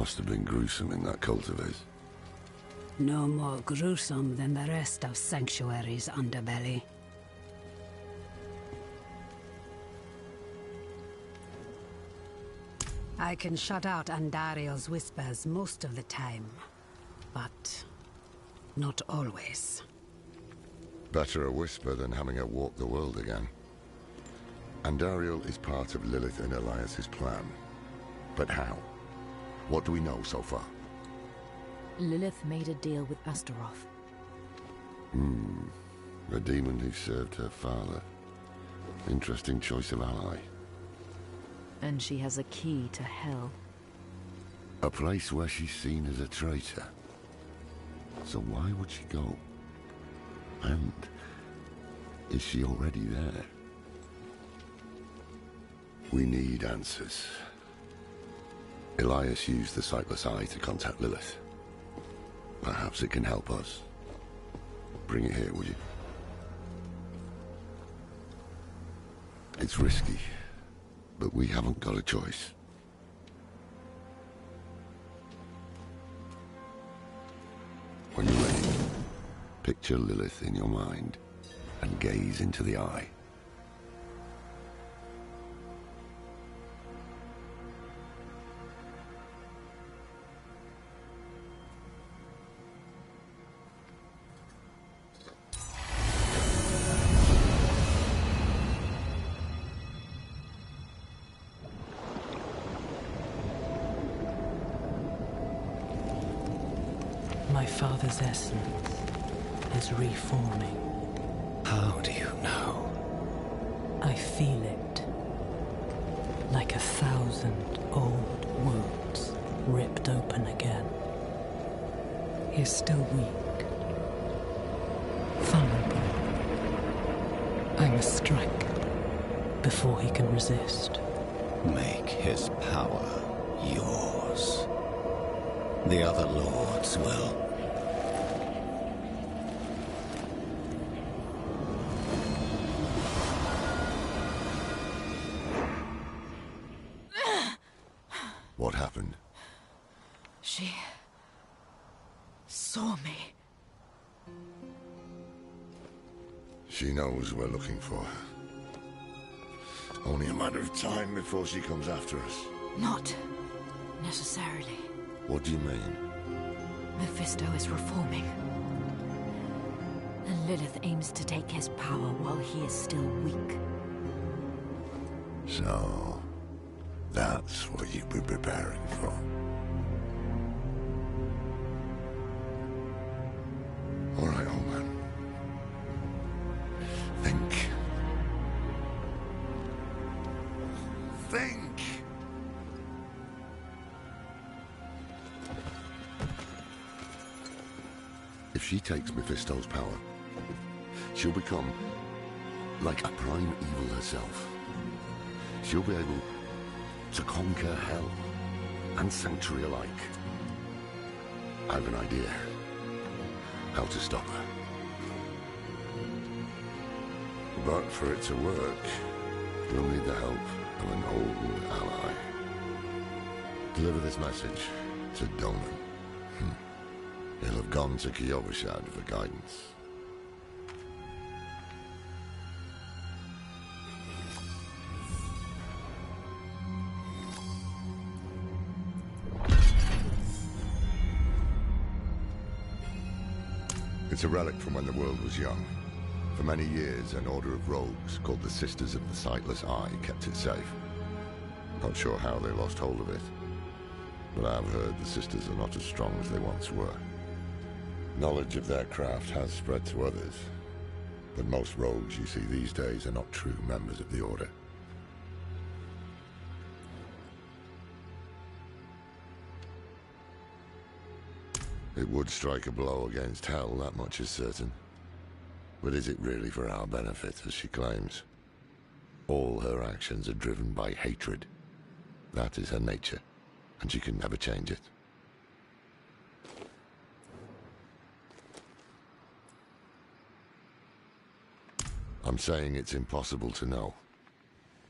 Must have been gruesome in that cult of his. No more gruesome than the rest of Sanctuary's underbelly. I can shut out Andario's whispers most of the time, but not always. Better a whisper than having her walk the world again. Andariel is part of Lilith and Elias's plan. But how? What do we know so far? Lilith made a deal with Astaroth. The demon who served her father. Interesting choice of ally. And she has a key to hell. A place where she's seen as a traitor. So why would she go? And is she already there? We need answers. Elias used the Sightless Eye to contact Lilith. Perhaps it can help us. Bring it here, would you? It's risky, but we haven't got a choice. When you're ready, picture Lilith in your mind and gaze into the eye. My father's essence is reforming. How do you know? I feel it. Like 1,000 old wounds ripped open again. He's still weak. Vulnerable. I must strike before he can resist. Make his power yours. The other lords will. What happened? She saw me. She knows we're looking for her. Only a matter of time before she comes after us. Not necessarily. What do you mean? Mephisto is reforming. And Lilith aims to take his power while he is still weak. So, that's what you've been preparing for. All right, old man. Think. Think! If she takes Mephisto's power, she'll become like a prime evil herself. She'll be able to conquer hell and sanctuary alike. I have an idea how to stop her. But for it to work, we'll need the help of an old ally. Deliver this message to Donan. He'll have gone to Kyovashad for guidance. It's a relic from when the world was young. For many years, an order of rogues called the Sisters of the Sightless Eye kept it safe. Not sure how they lost hold of it, but I've heard the Sisters are not as strong as they once were. Knowledge of their craft has spread to others, but most rogues you see these days are not true members of the Order. It would strike a blow against Hell, that much is certain. But is it really for our benefit, as she claims? All her actions are driven by hatred. That is her nature, and she can never change it. I'm saying it's impossible to know.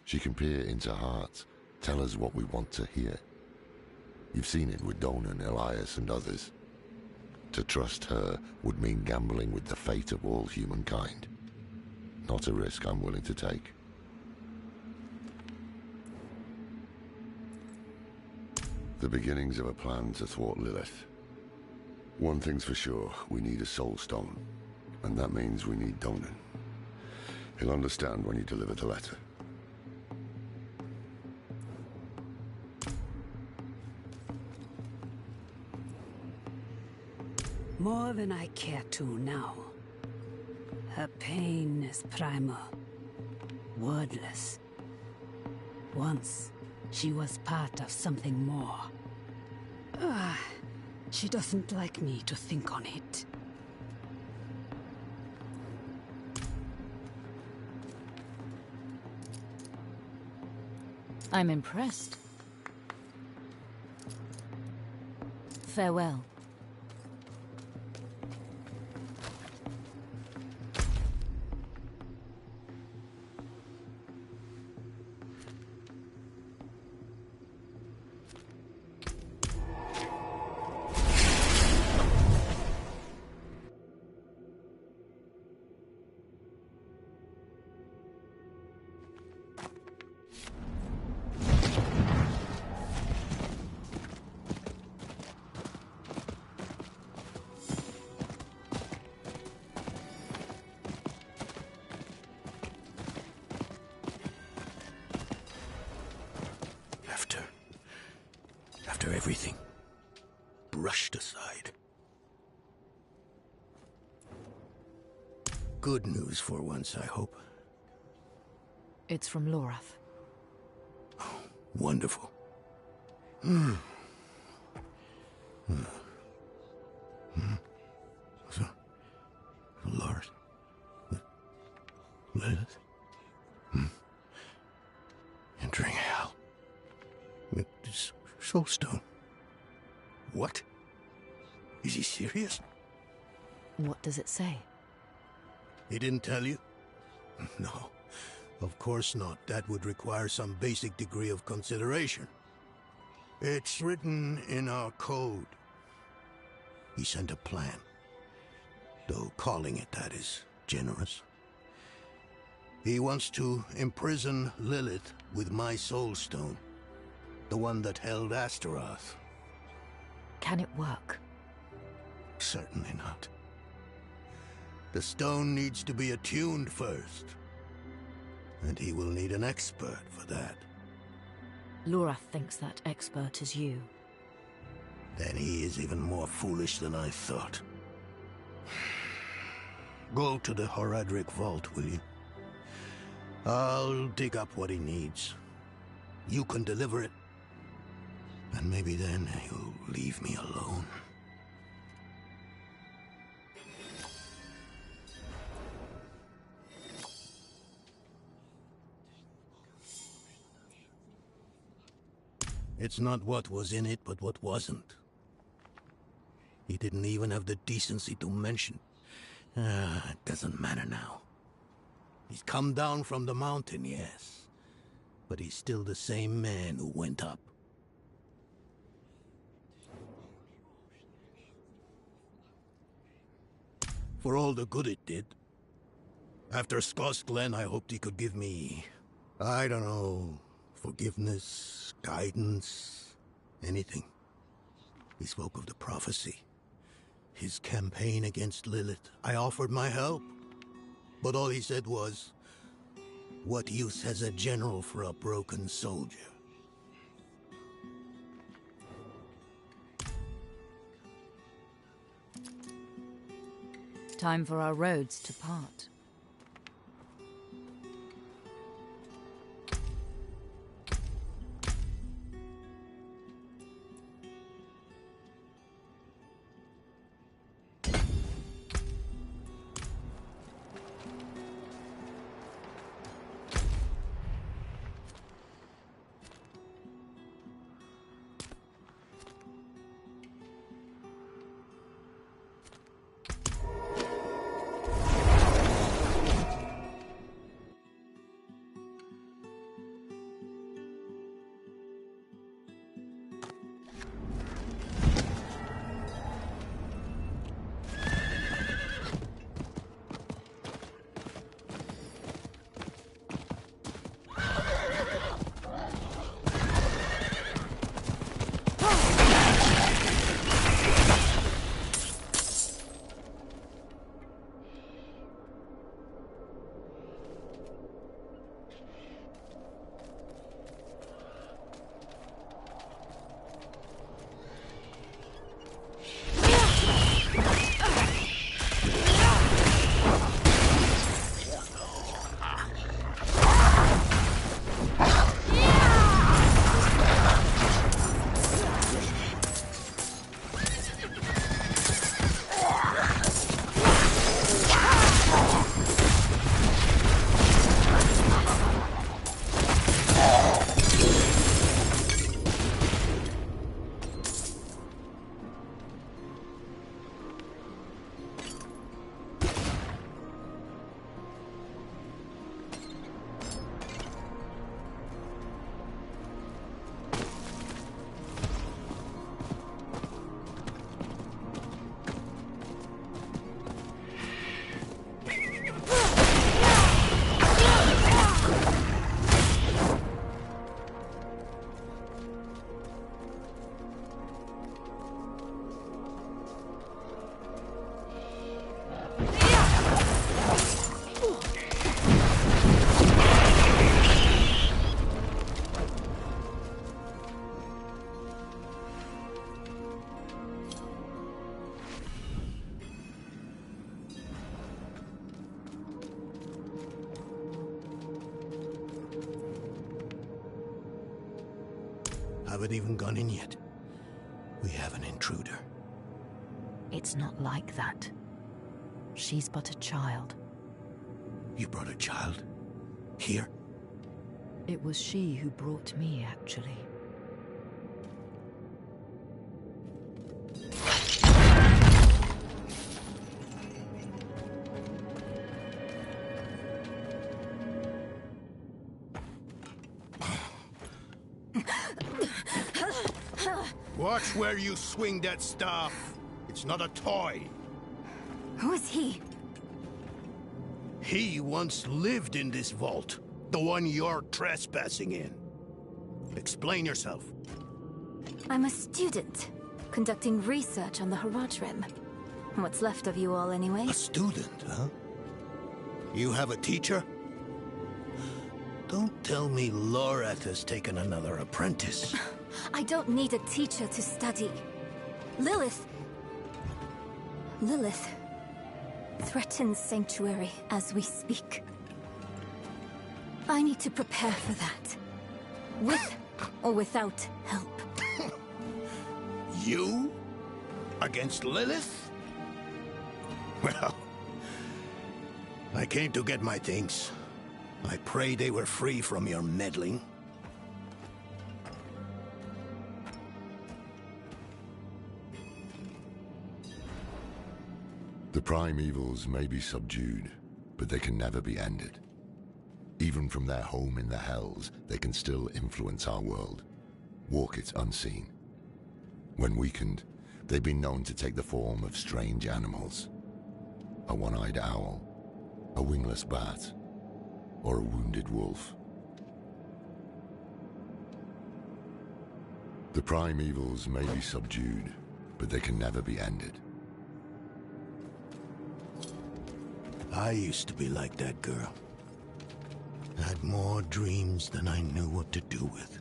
She can peer into hearts, tell us what we want to hear. You've seen it with Donan, Elias, and others. To trust her would mean gambling with the fate of all humankind. Not a risk I'm willing to take. The beginnings of a plan to thwart Lilith. One thing's for sure, we need a soul stone. And that means we need Donan. He'll understand when you deliver the letter. More than I care to now. Her pain is primal, wordless. Once, she was part of something more. She doesn't like me to think on it. I'm impressed. Farewell. After everything brushed aside. Good news for once, I hope. It's from Lorath. Oh, wonderful. So, Lord, Lilith, entering hell. It's Soulstone. What? Is he serious? What does it say? He didn't tell you? No, of course not. That would require some basic degree of consideration. It's written in our code. He sent a plan. Though calling it that is generous. He wants to imprison Lilith with my Soulstone. The one that held Astaroth. Can it work? Certainly not. The stone needs to be attuned first. And he will need an expert for that. Lorath thinks that expert is you. Then he is even more foolish than I thought. Go to the Horadric vault, will you? I'll dig up what he needs. You can deliver it. And maybe then he'll leave me alone. It's not what was in it, but what wasn't. He didn't even have the decency to mention. It doesn't matter now. He's come down from the mountain, yes. But he's still the same man who went up. For all the good it did. After Skoss Glen, I hoped he could give me, I don't know, forgiveness, guidance, anything. He spoke of the prophecy. His campaign against Lilith. I offered my help. But all he said was, what use has a general for a broken soldier? Time for our roads to part. haven't even gone in yet. We have an intruder. It's not like that. She's but a child. You brought a child? Here? It was she who brought me, actually. Watch where you swing that staff. It's not a toy. Who is he? He once lived in this vault. The one you're trespassing in. Explain yourself. I'm a student, conducting research on the Rim. What's left of you all, anyway? A student, huh? You have a teacher? Don't tell me Lorath has taken another apprentice. I don't need a teacher to study. Lilith threatens Sanctuary as we speak. I need to prepare for that. With or without help. You? Against Lilith? Well, I came to get my things. I pray they were free from your meddling. The prime evils may be subdued, but they can never be ended. Even from their home in the Hells, they can still influence our world, walk it unseen. When weakened, they've been known to take the form of strange animals. A one-eyed owl, a wingless bat, or a wounded wolf. The prime evils may be subdued, but they can never be ended. I used to be like that girl. Had more dreams than I knew what to do with.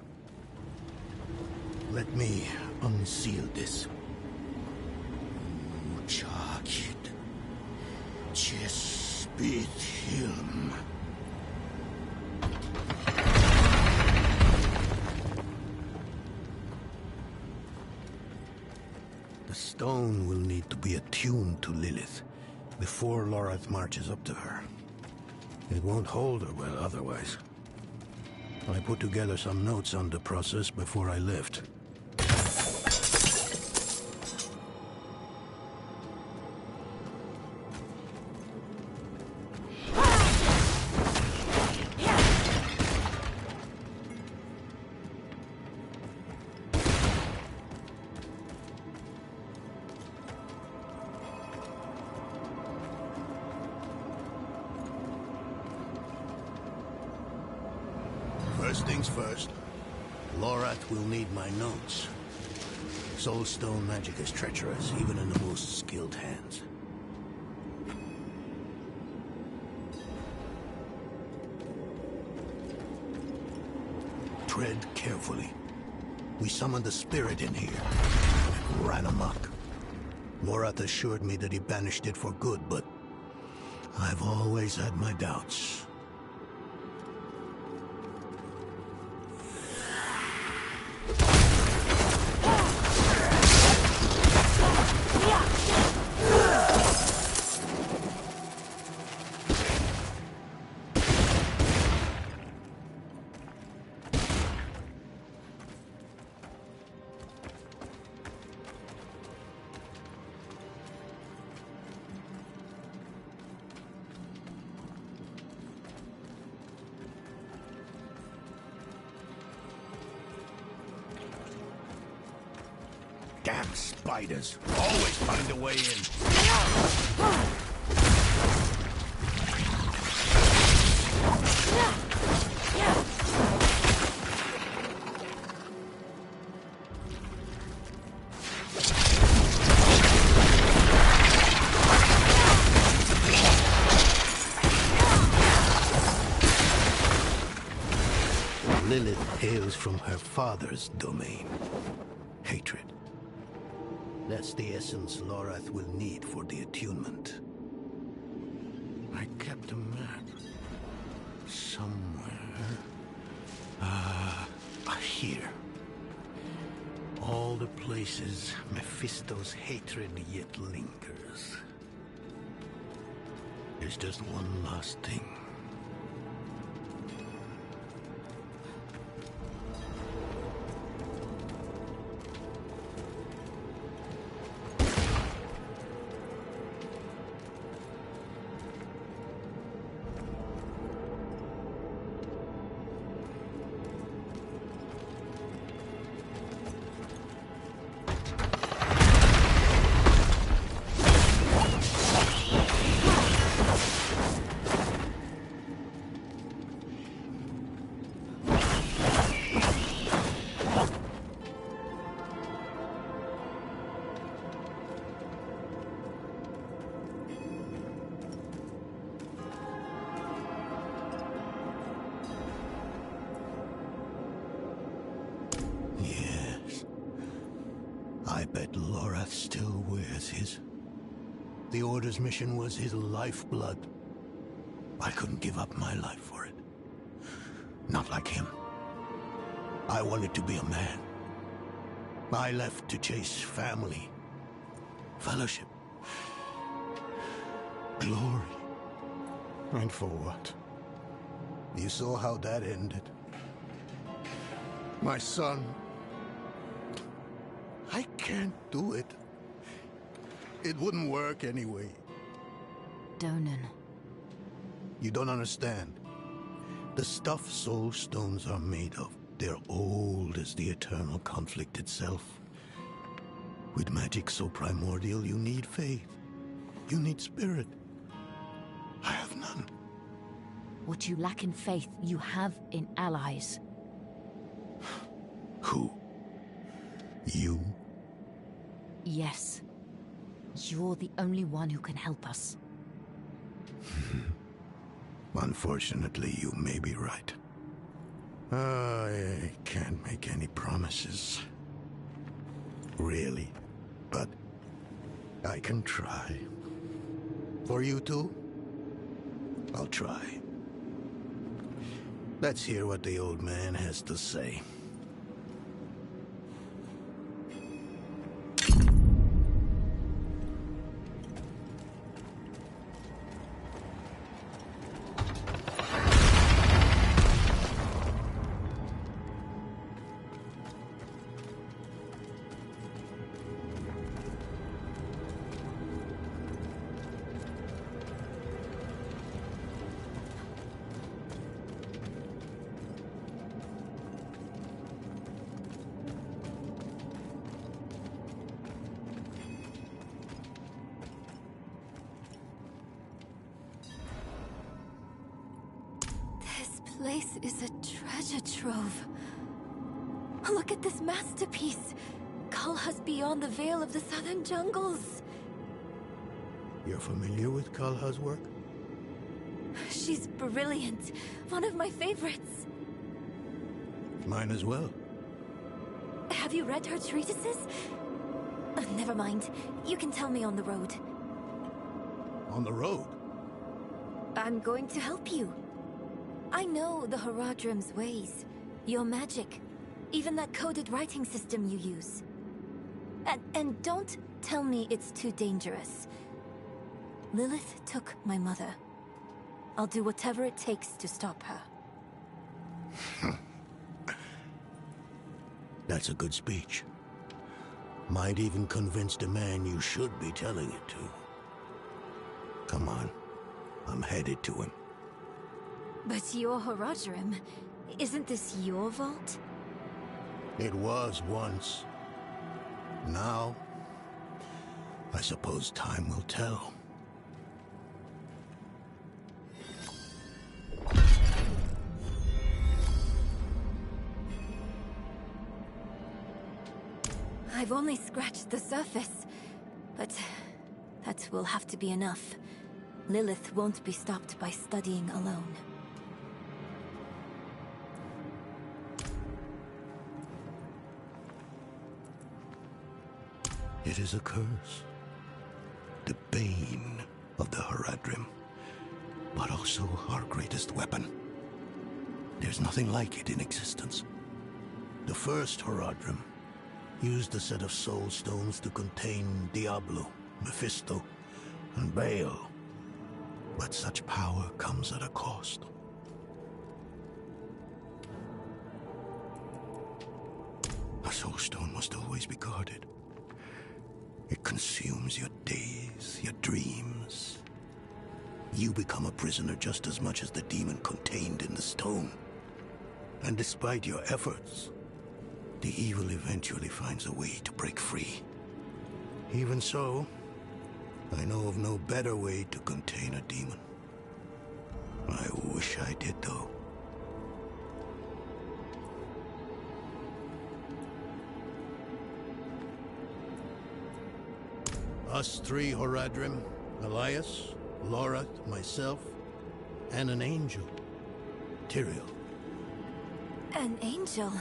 Let me unseal this. Charged. Chespit Hilm. The stone will need to be attuned to Lilith before Lorath marches up to her. It won't hold her well otherwise. I put together some notes on the process before I left. First things first, Lorath will need my notes. Soulstone magic is treacherous, even in the most skilled hands. Tread carefully. We summoned the spirit in here. It ran amok. Lorath assured me that he banished it for good, but I've always had my doubts. Damn spiders. Always find a way in. Lilith hails from her father's domain. Hatred. That's the essence Lorath will need for the attunement. I kept a map. Somewhere. Here. the places Mephisto's hatred yet lingers. There's just one last thing. I bet Lorath still wears his. The Order's mission was his lifeblood. I couldn't give up my life for it. Not like him. I wanted to be a man. I left to chase family, fellowship, glory. And for what? You saw how that ended. My son. I can't do it. It wouldn't work anyway. Donan. You don't understand. The stuff soul stones are made of, they're old as the eternal conflict itself. With magic so primordial, you need faith. You need spirit. I have none. What you lack in faith, you have in allies. Who? You? Yes. You're the only one who can help us. Unfortunately, you may be right. I can't make any promises. Really. But I can try. For you too? I'll try. Let's hear what the old man has to say. This place is a treasure trove. Look at this masterpiece. Kalha's beyond the veil of the southern jungles. You're familiar with Kalha's work? She's brilliant. One of my favorites. Mine as well. Have you read her treatises? Never mind. You can tell me on the road. On the road? I'm going to help you. I know the Haradrim's ways, your magic, even that coded writing system you use. And don't tell me it's too dangerous. Lilith took my mother. I'll do whatever it takes to stop her. That's a good speech. Might even convince the man you should be telling it to. Come on, I'm headed to him. But your Haradrim, isn't this your vault? It was once. Now, I suppose time will tell. I've only scratched the surface, but that will have to be enough. Lilith won't be stopped by studying alone. It is a curse. The bane of the Haradrim, but also our greatest weapon. There's nothing like it in existence. The first Haradrim, used a set of soul stones to contain Diablo, Mephisto, and Baal. But such power comes at a cost. A soul stone must always be guarded. It consumes your days, your dreams. You become a prisoner just as much as the demon contained in the stone. And despite your efforts, the evil eventually finds a way to break free. Even so, I know of no better way to contain a demon. I wish I did, though. Us three, Horadrim, Elias, Lorath, myself, and an angel, Tyrael. An angel?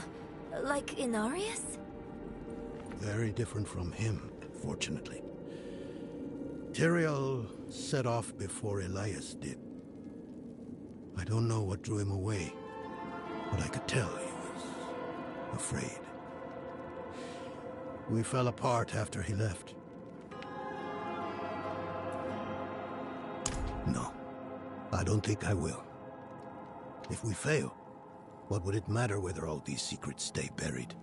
Like Inarius? Very different from him, fortunately. Tyrael set off before Elias did. I don't know what drew him away, but I could tell he was afraid. We fell apart after he left. No, I don't think I will. If we fail, what would it matter whether all these secrets stay buried?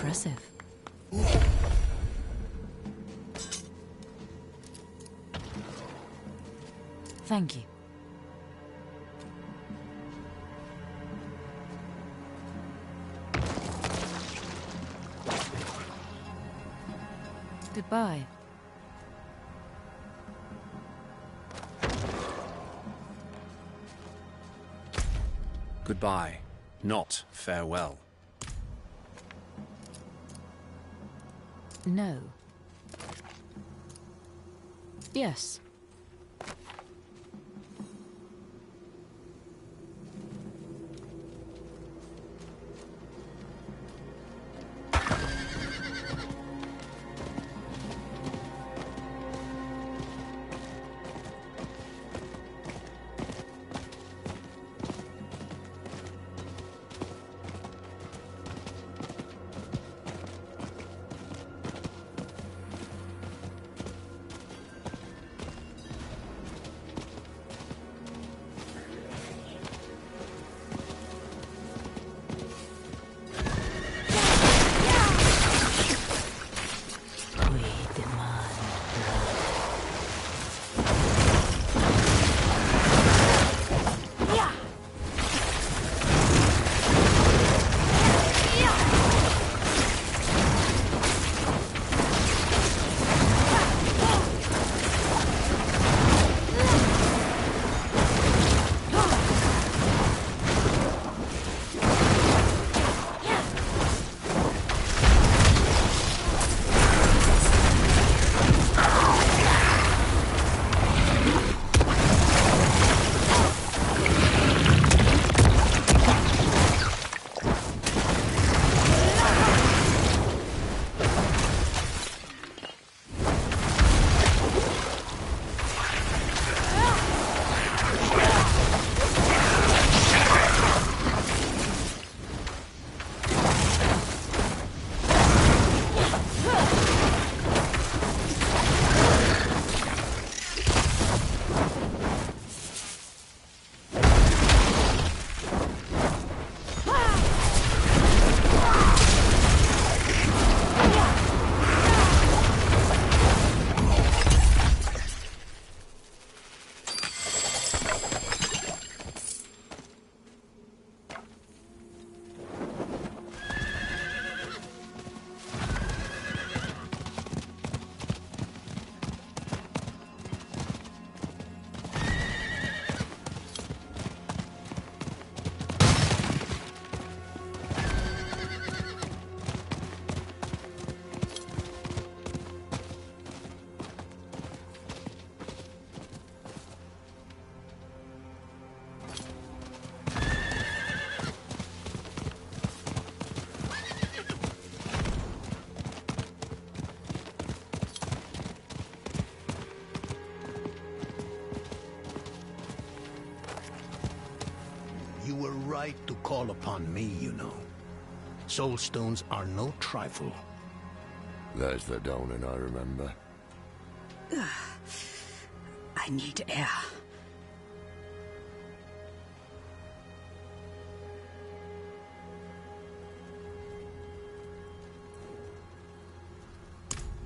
Impressive. Thank you. Goodbye. Goodbye, not farewell. No. Yes. You were right to call upon me, you know. Soul stones are no trifle. There's the Donan I remember. I need air.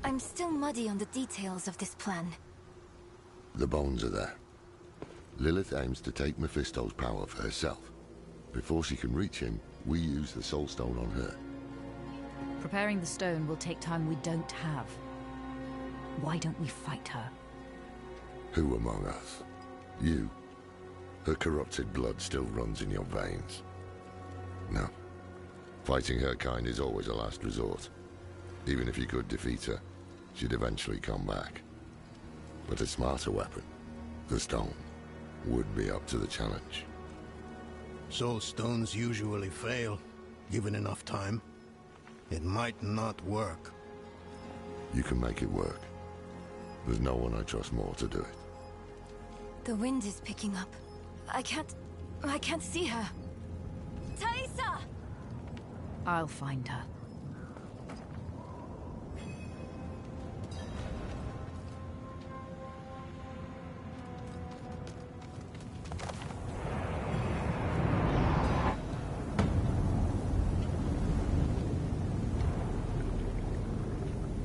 I'm still muddy on the details of this plan. The bones are there. Lilith aims to take Mephisto's power for herself. Before she can reach him, we use the Soul Stone on her. Preparing the stone will take time we don't have. Why don't we fight her? Who among us? You. Her corrupted blood still runs in your veins. No. Fighting her kind is always a last resort. Even if you could defeat her, she'd eventually come back. But a smarter weapon, the stone, would be up to the challenge. Soul stones usually fail, given enough time. It might not work. You can make it work. There's no one I trust more to do it. The wind is picking up. I can't see her. Thaisa! I'll find her.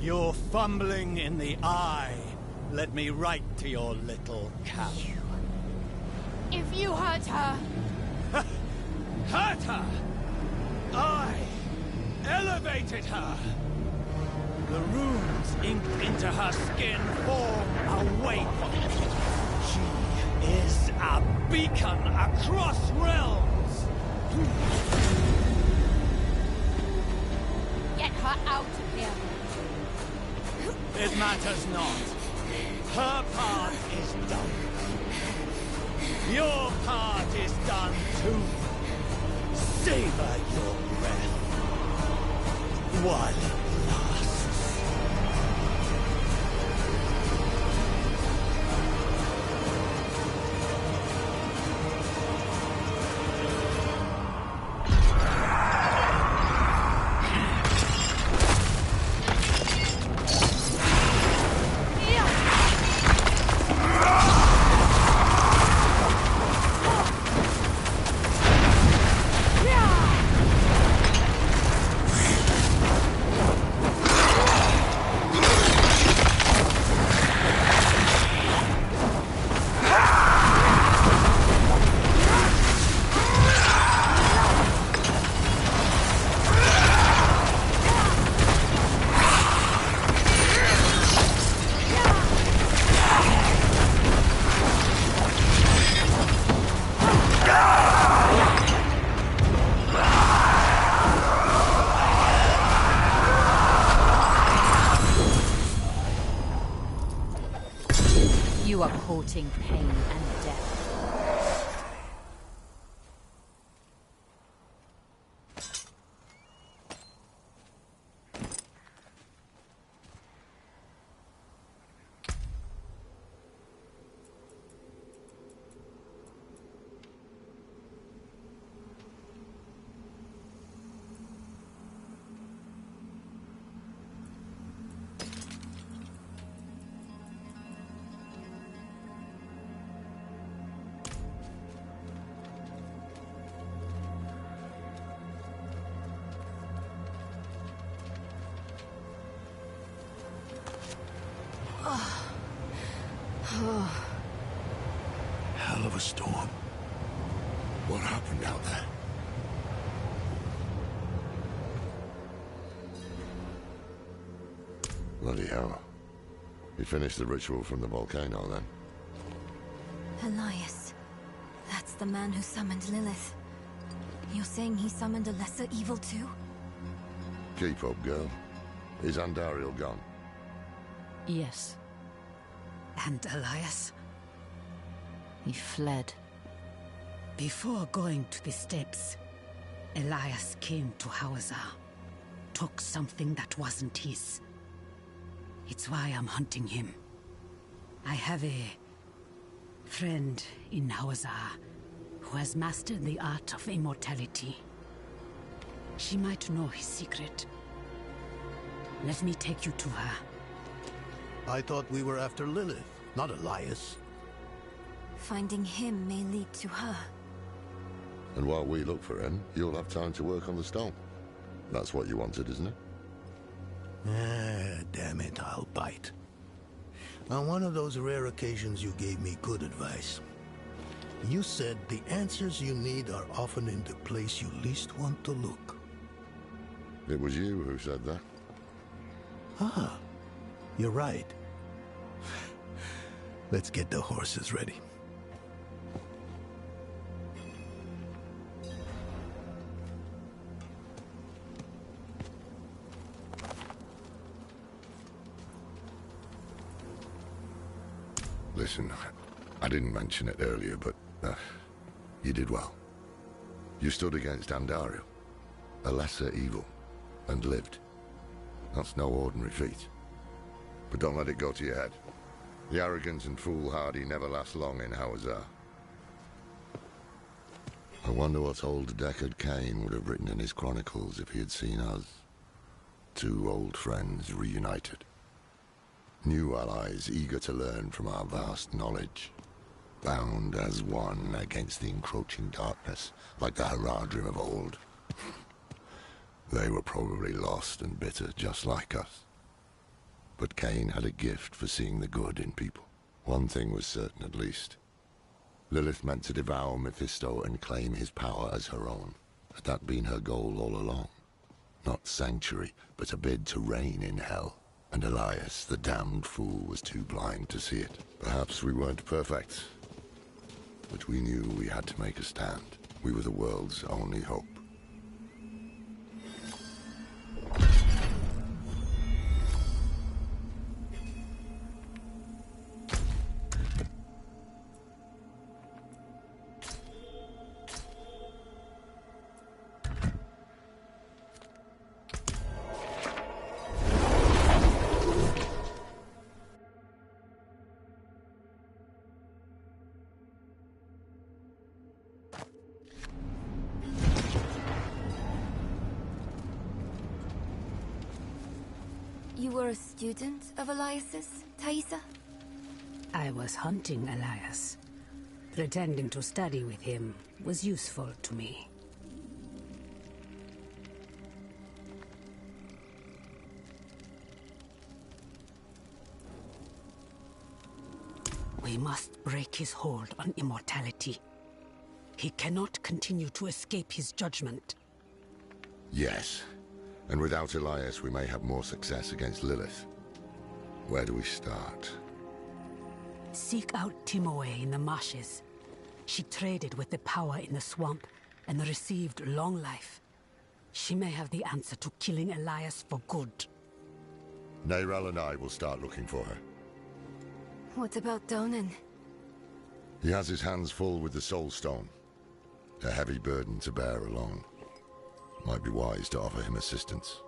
You're fumbling in the eye. Let me write to your little cap. If you hurt her... Hurt her! I elevated her! The runes inked into her skin form a way for me. She is a beacon across realms! Get her out of here. It matters not. Her part is done. Your part is done too. Savor your breath while it lasts. You are courting pain and death. Hell of a storm. What happened out there? Bloody hell. You finished the ritual from the volcano, then? Elias. That's the man who summoned Lilith. You're saying he summoned a lesser evil too? Keep up, girl. Is Andariel gone? Yes, And Elias? he fled. Before going to the steps, Elias came to Hawazar. Took something that wasn't his. It's why I'm hunting him. I have a friend in Hawazar who has mastered the art of immortality. She might know his secret. Let me take you to her. I thought we were after Lilith, not Elias. Finding him may lead to her. And while we look for him, you'll have time to work on the stone. That's what you wanted, isn't it? Damn it, I'll bite. On one of those rare occasions you gave me good advice. You said the answers you need are often in the place you least want to look. It was you who said that. Ah, you're right. Let's get the horses ready. Listen, I didn't mention it earlier, but you did well. You stood against Andariel, a lesser evil, and lived. That's no ordinary feat. But don't let it go to your head. The arrogance and foolhardy never last long in Hawazar. I wonder what old Deckard Cain would have written in his chronicles if he had seen us. Two old friends reunited. New allies eager to learn from our vast knowledge. Bound as one against the encroaching darkness, like the Haradrim of old. They were probably lost and bitter just like us. But Cain had a gift for seeing the good in people. One thing was certain, at least. Lilith meant to devour Mephisto and claim his power as her own. Had that been her goal all along? Not sanctuary, but a bid to reign in hell. And Elias, the damned fool, was too blind to see it. Perhaps we weren't perfect, but we knew we had to make a stand. We were the world's only hope. You were a student of Elias's, Thaisa? I was hunting Elias. Pretending to study with him was useful to me. We must break his hold on immortality. He cannot continue to escape his judgment. Yes. And without Elias, we may have more success against Lilith. Where do we start? Seek out Timoe in the marshes. She traded with the power in the swamp and received long life. She may have the answer to killing Elias for good. Neyrel and I will start looking for her. What about Donan? He has his hands full with the Soul Stone. A heavy burden to bear alone. Might be wise to offer him assistance.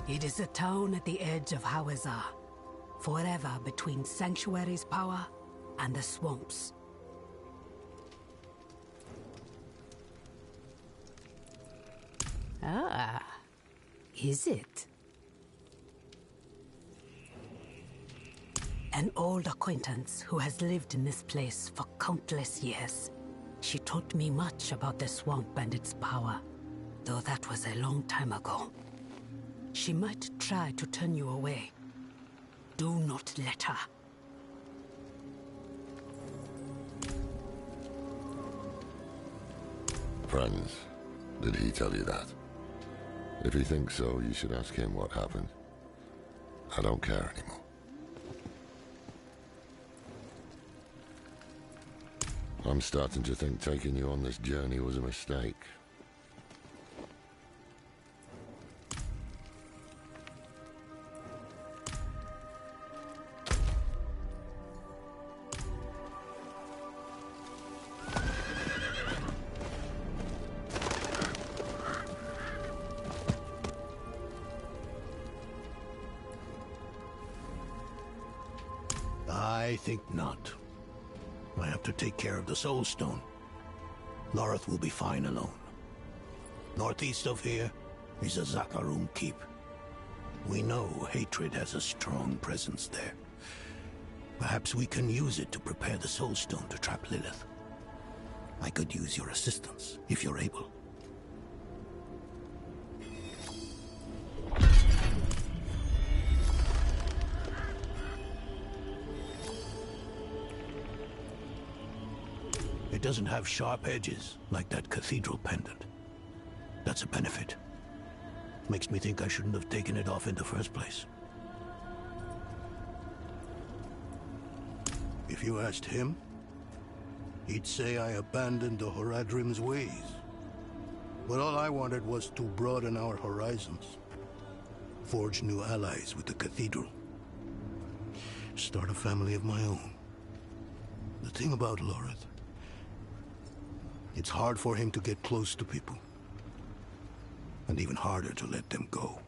It is a town at the edge of Hawazar, forever between Sanctuary's power and the swamps. Ah, is it? An old acquaintance who has lived in this place for countless years. She taught me much about the swamp and its power, though that was a long time ago. She might try to turn you away. Do not let her. Friends, did he tell you that? If he thinks so, you should ask him what happened. I don't care anymore. I'm starting to think taking you on this journey was a mistake. I think not. I have to take care of the Soul Stone. Lorith will be fine alone. Northeast of here is a Zakarum keep. We know hatred has a strong presence there. Perhaps we can use it to prepare the Soul Stone to trap Lilith. I could use your assistance, if you're able. It doesn't have sharp edges, like that cathedral pendant. That's a benefit. Makes me think I shouldn't have taken it off in the first place. If you asked him, he'd say I abandoned the Horadrim's ways. But all I wanted was to broaden our horizons. Forge new allies with the cathedral. Start a family of my own. The thing about Lorith, it's hard for him to get close to people. And even harder to let them go.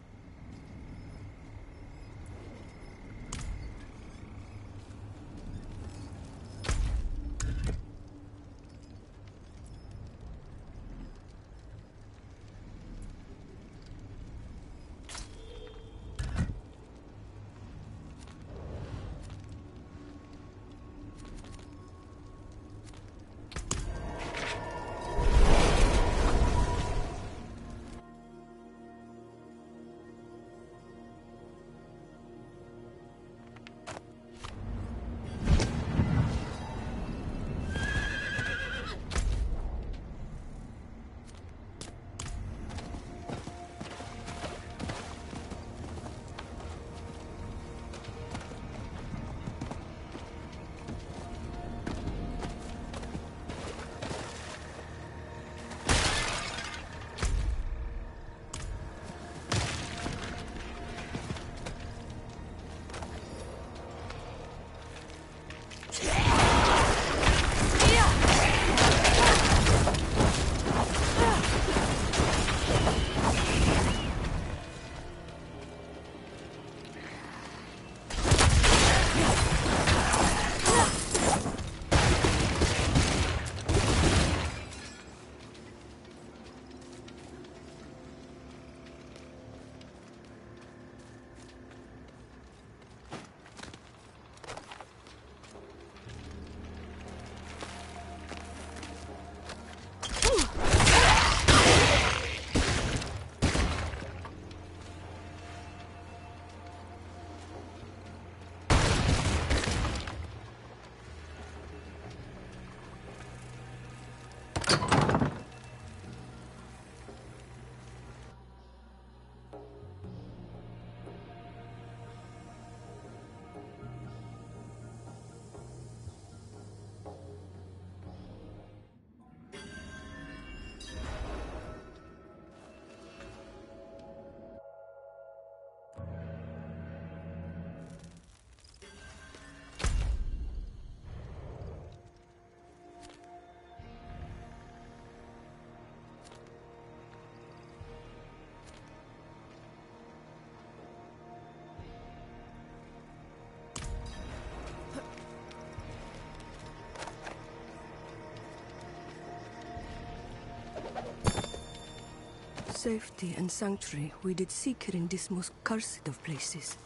safety and sanctuary, we did seek it in this most cursed of places.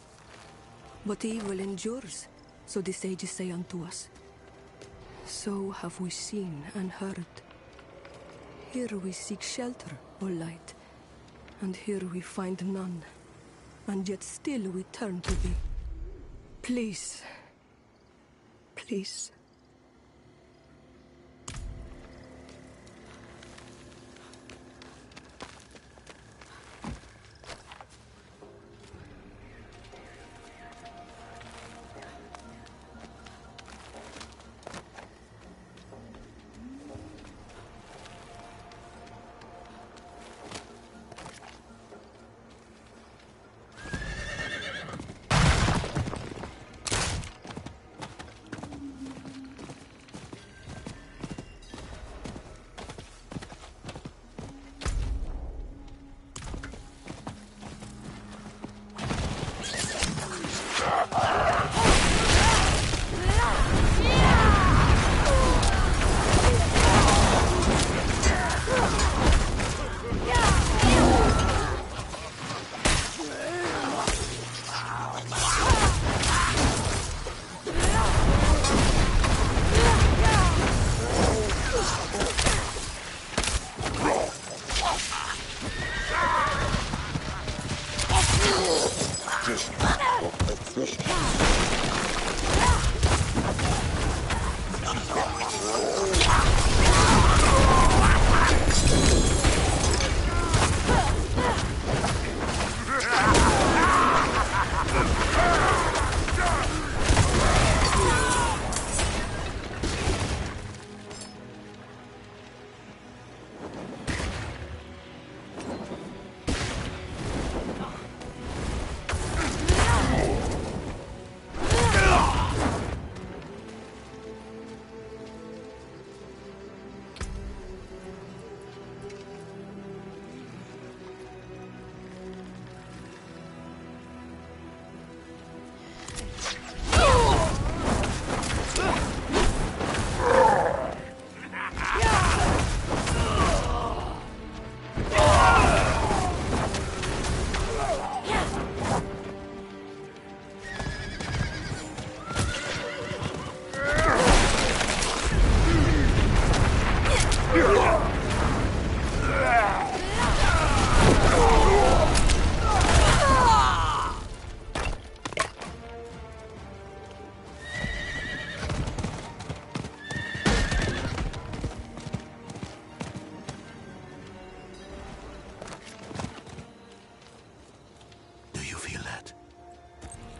But evil endures, so the sages say unto us. So have we seen and heard. Here we seek shelter or light, and here we find none. And yet still we turn to thee. Please. Please.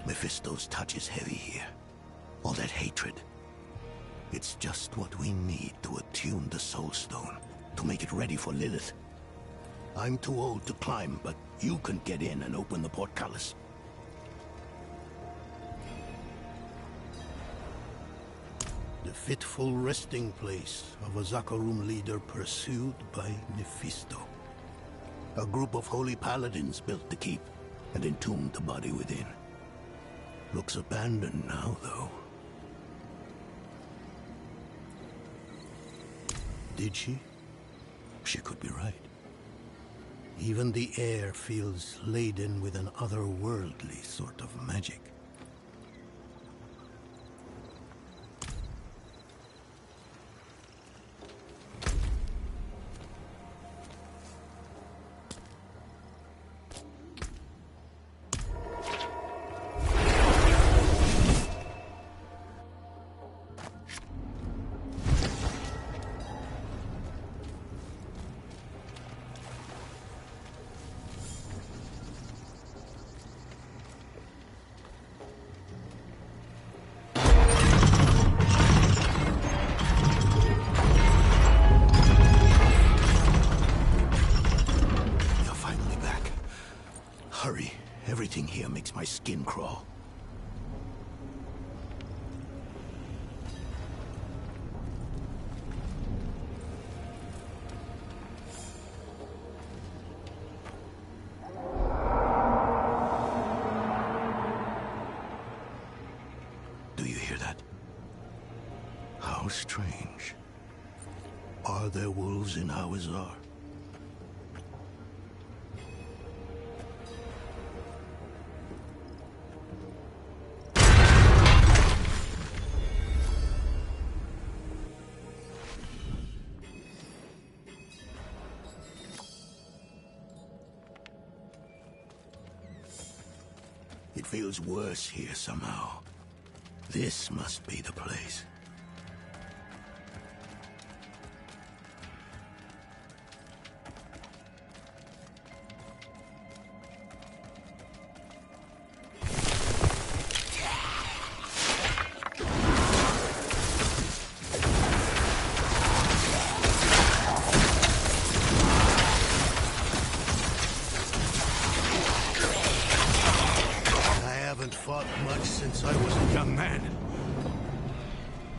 Mephisto's touch is heavy here. All that hatred. It's just what we need to attune the Soul Stone, to make it ready for Lilith. I'm too old to climb, but you can get in and open the portcullis. The fitful resting place of a Zakarum leader pursued by Mephisto. A group of holy paladins built the keep and entombed the body within. Looks abandoned now, though. Did she? She could be right. Even the air feels laden with an otherworldly sort of magic. Everything here makes my skin crawl. Do you hear that? How strange. Are there wolves in Hawazar? It feels worse here somehow. This must be the place. Much since I was a young man.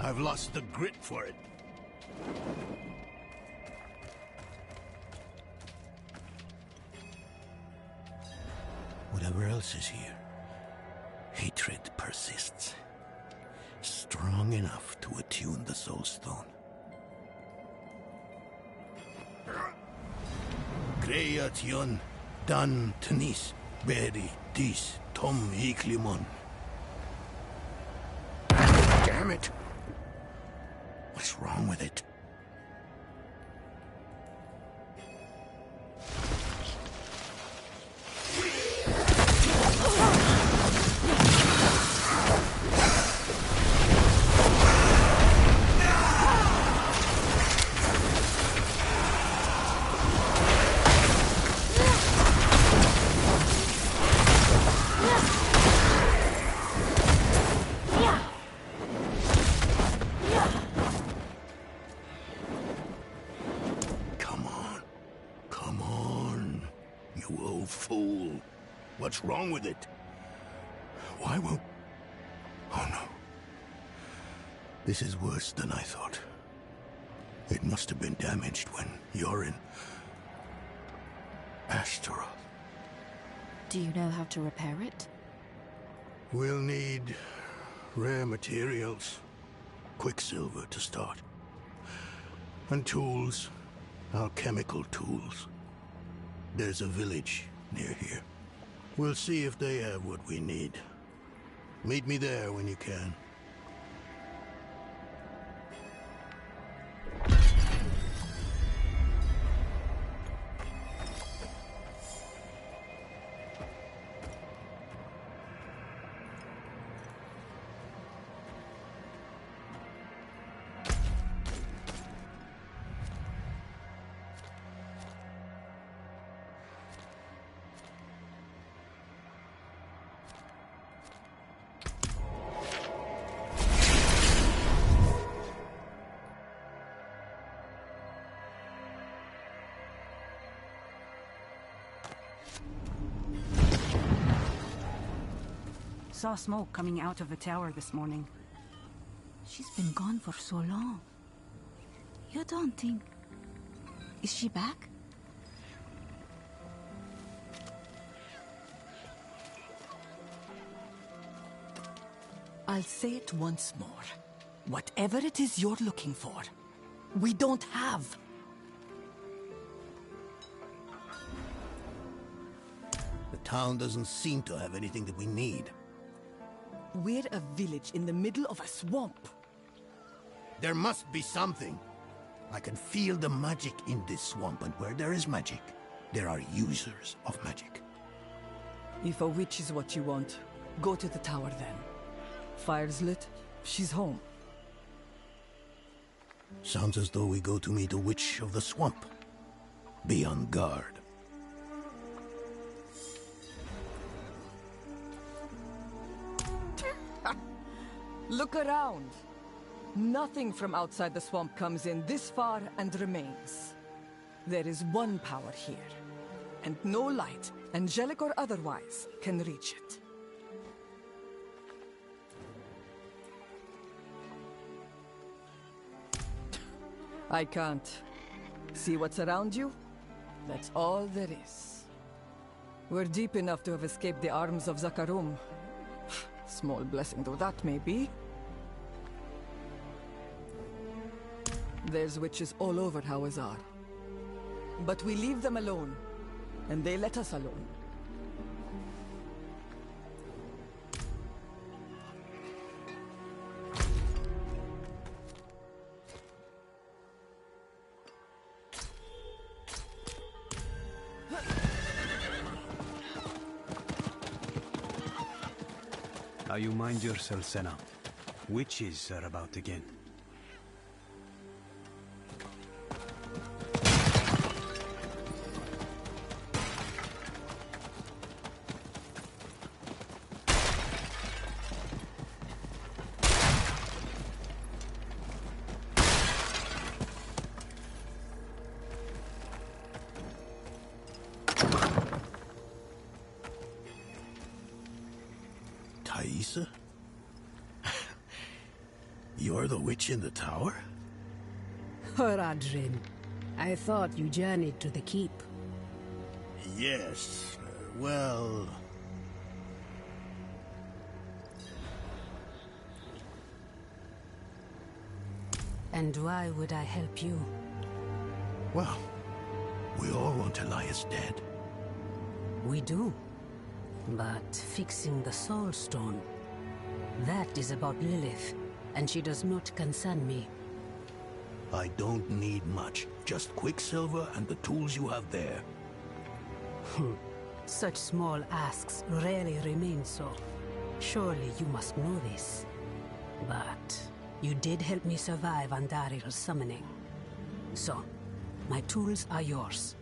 I've lost the grit for it. Whatever else is here, hatred persists. Strong enough to attune the Soul Stone. Creation dan tenis beri dis tom iklimon. Damn it! What's wrong with it? Fool. What's wrong with it? Why won't... Oh no. This is worse than I thought. It must have been damaged when you're in... Astaroth. Do you know how to repair it? We'll need rare materials. Quicksilver to start. And tools. Alchemical tools. There's a village near here. We'll see if they have what we need. Meet me there when you can. Saw smoke coming out of the tower this morning. She's been gone for so long. You don't think... Is she back? I'll say it once more. Whatever it is you're looking for, we don't have. The town doesn't seem to have anything that we need. We're a village in the middle of a swamp. There must be something. I can feel the magic in this swamp, and where there is magic, there are users of magic. If a witch is what you want, go to the tower then. Fire's lit, she's home. Sounds as though we go to meet a witch of the swamp. Be on guard. Look around. Nothing from outside the swamp comes in this far and remains. There is one power here, and no light, angelic or otherwise, can reach it. I can't. See what's around you? That's all there is. We're deep enough to have escaped the arms of Zakarum. Small blessing though that may be. There's witches all over Hawazar. But we leave them alone, and they let us alone. Now you mind yourself, Senna. Witches are about again. Thaisa? You're the witch in the tower? Horadrim, I thought you journeyed to the keep. Yes, well... And why would I help you? Well, we all want Elias dead. We do. But fixing the Soul Stone, that is about Lilith, and she does not concern me. I don't need much. Just Quicksilver and the tools you have there. Such small asks rarely remain so. Surely you must know this. But you did help me survive Andaril's summoning. So, my tools are yours.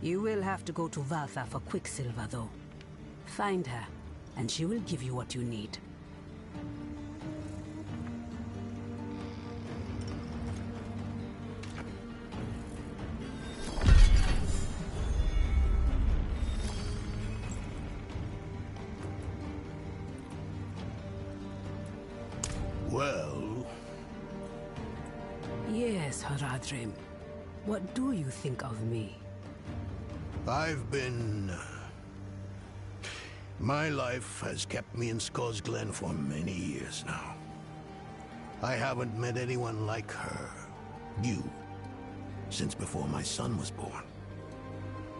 You will have to go to Valtha for Quicksilver, though. Find her, and she will give you what you need. Well... Yes, Horadrim. What do you think of me? I've been... My life has kept me in Skull's Glen for many years now. I haven't met anyone like her, you, since before my son was born.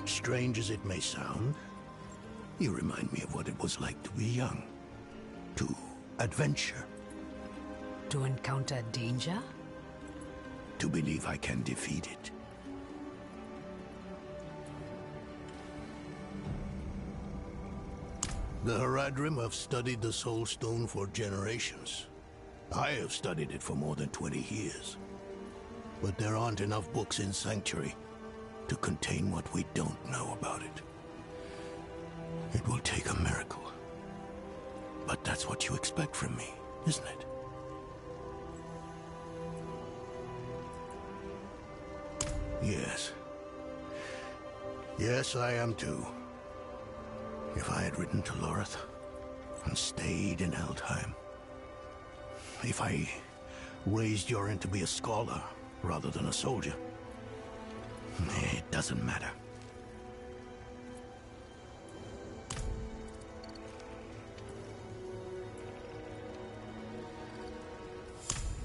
Strange as it may sound, you remind me of what it was like to be young, to adventure. To encounter danger? To believe I can defeat it. The Haradrim have studied the Soul Stone for generations. I have studied it for more than 20 years. But there aren't enough books in Sanctuary to contain what we don't know about it. It will take a miracle. But that's what you expect from me, isn't it? Yes. Yes, I am too. If I had ridden to Lorith and stayed in Eldheim. If I raised Yorin to be a scholar rather than a soldier. It doesn't matter.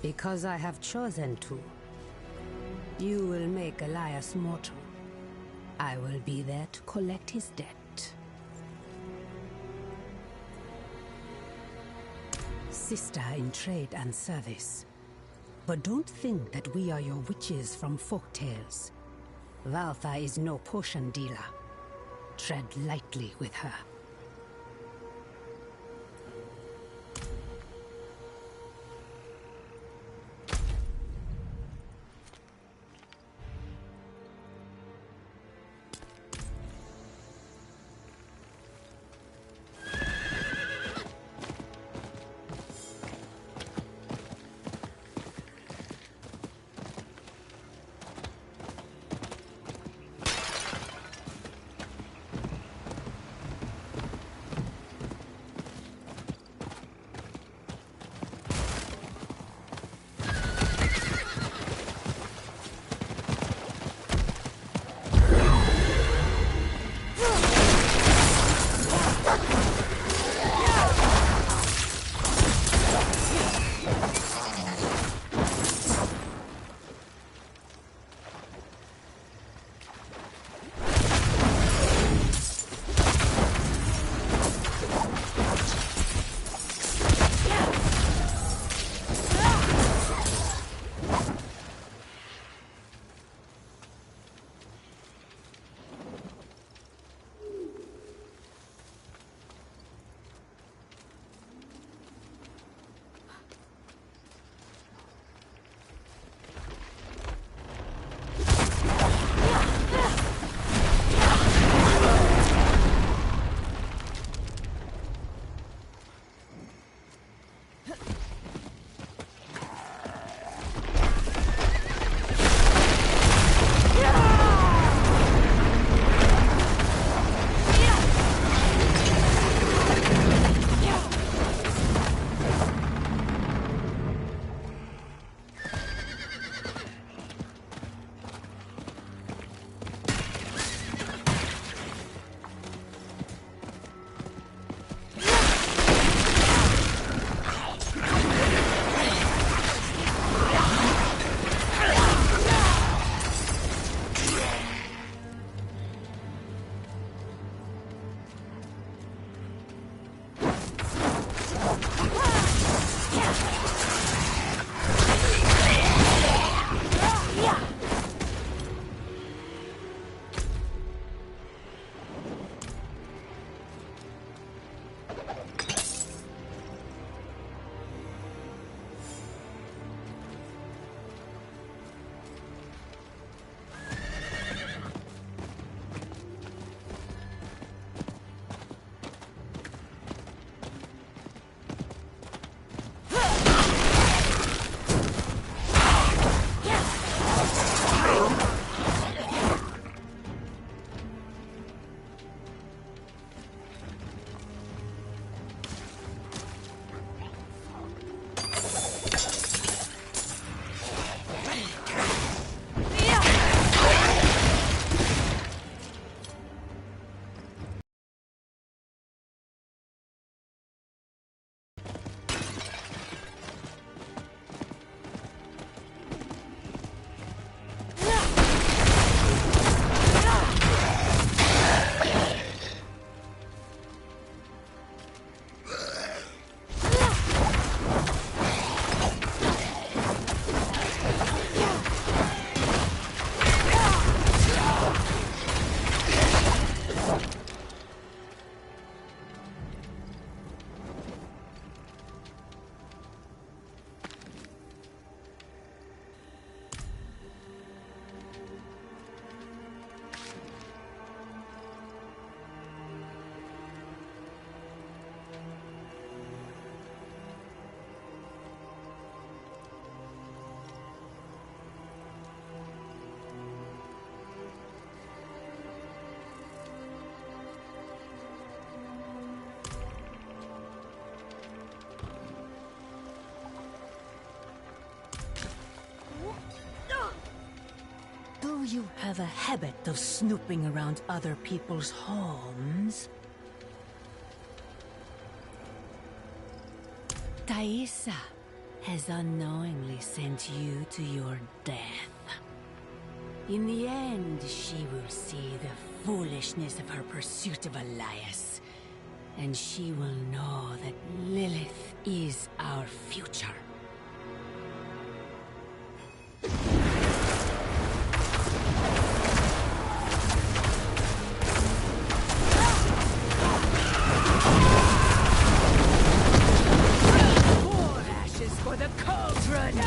Because I have chosen to. You will make Elias mortal. I will be there to collect his debt. Sister in trade and service. But don't think that we are your witches from folktales. Valtha is no potion dealer. Tread lightly with her. you have a habit of snooping around other people's homes? Thaisa has unknowingly sent you to your death. In the end, she will see the foolishness of her pursuit of Elias, and she will know that Lilith is our future. More ashes for the cauldron!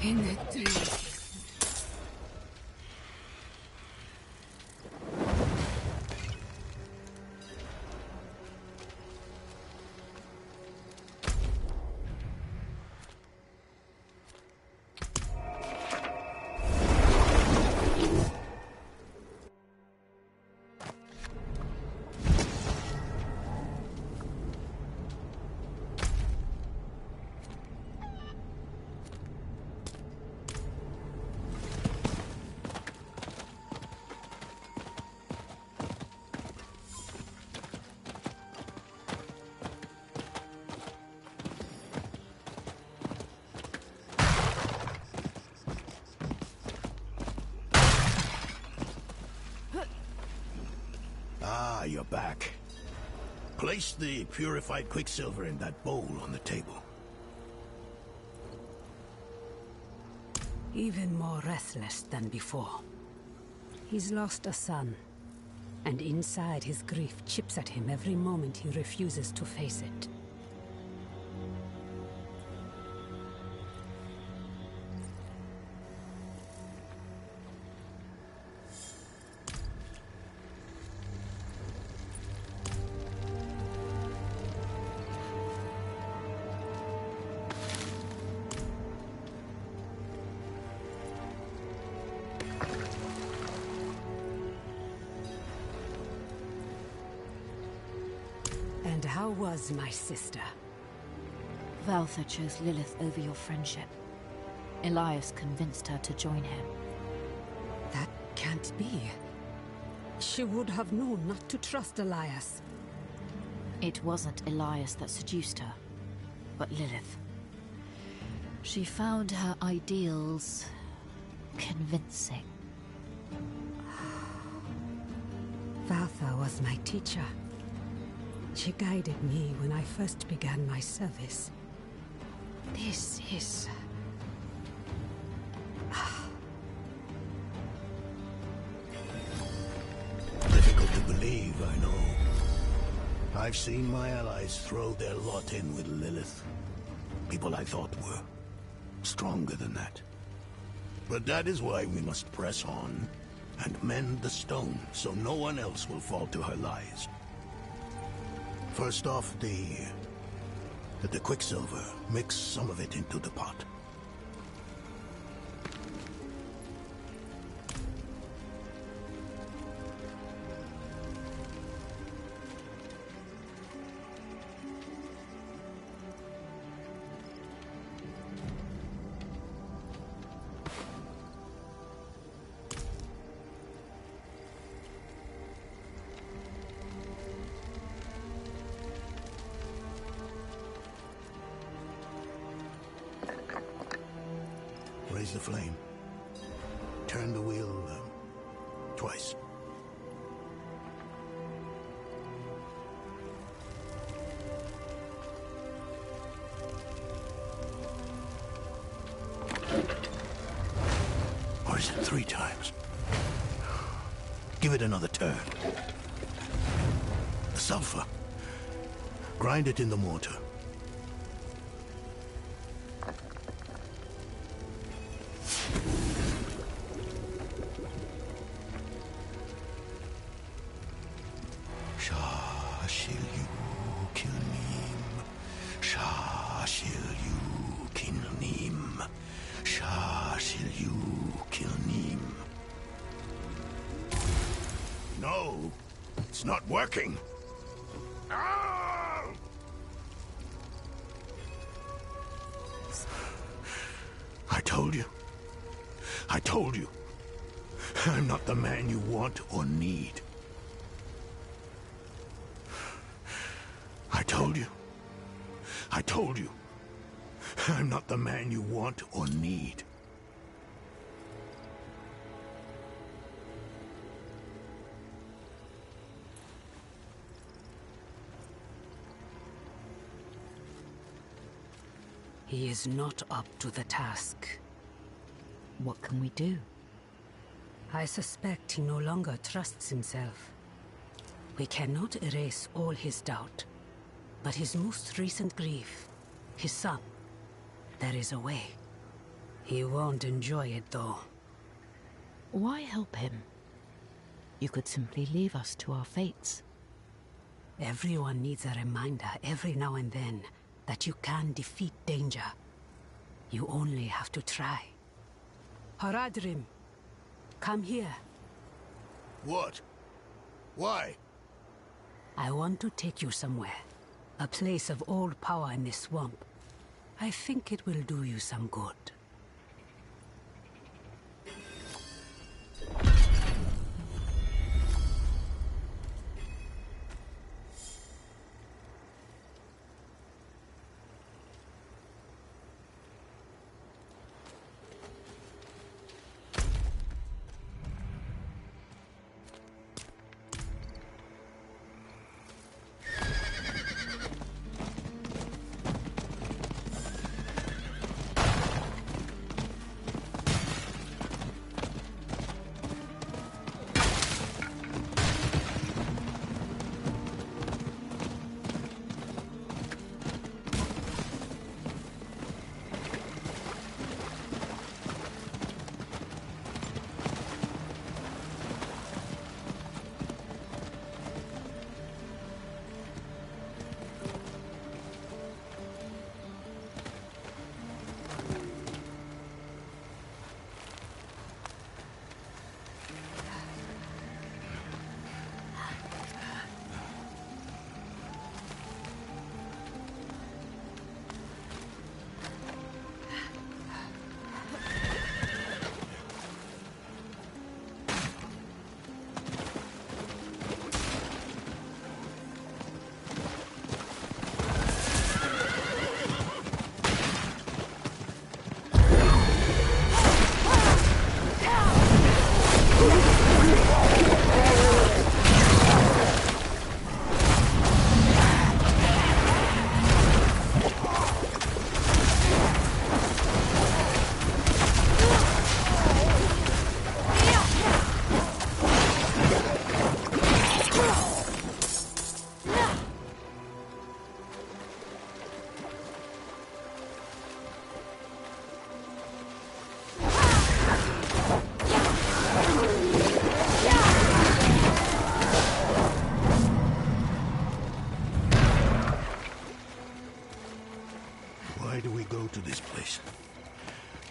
In the dream. Ah, you're back. Place the purified quicksilver in that bowl on the table. Even more restless than before. He's lost a son, and inside his grief chips at him every moment he refuses to face it. And how was my sister? Valther chose Lilith over your friendship. Elias convinced her to join him. That can't be. She would have known not to trust Elias. It wasn't Elias that seduced her, but Lilith. She found her ideals convincing. Valther was my teacher. She guided me when I first began my service. This is... Difficult to believe, I know. I've seen my allies throw their lot in with Lilith. People I thought were stronger than that. But that is why we must press on and mend the stone so no one else will fall to her lies. First off, the quicksilver. Mix some of it into the pot. Raise the flame. Turn the wheel twice. Or is it 3 times? Give it another turn. The sulfur. Grind it in the mortar. not working. Ah! I told you. I told you. I'm not the man you want or need. I told you. I told you. I'm not the man you want or need. He is not up to the task. What can we do? I suspect he no longer trusts himself. We cannot erase all his doubt, but his most recent grief, his son, there is a way. He won't enjoy it, though. Why help him? You could simply leave us to our fates. Everyone needs a reminder every now and then that you can defeat danger. You only have to try. Haradrim, come here. What? Why? I want to take you somewhere. A place of old power in this swamp. I think it will do you some good.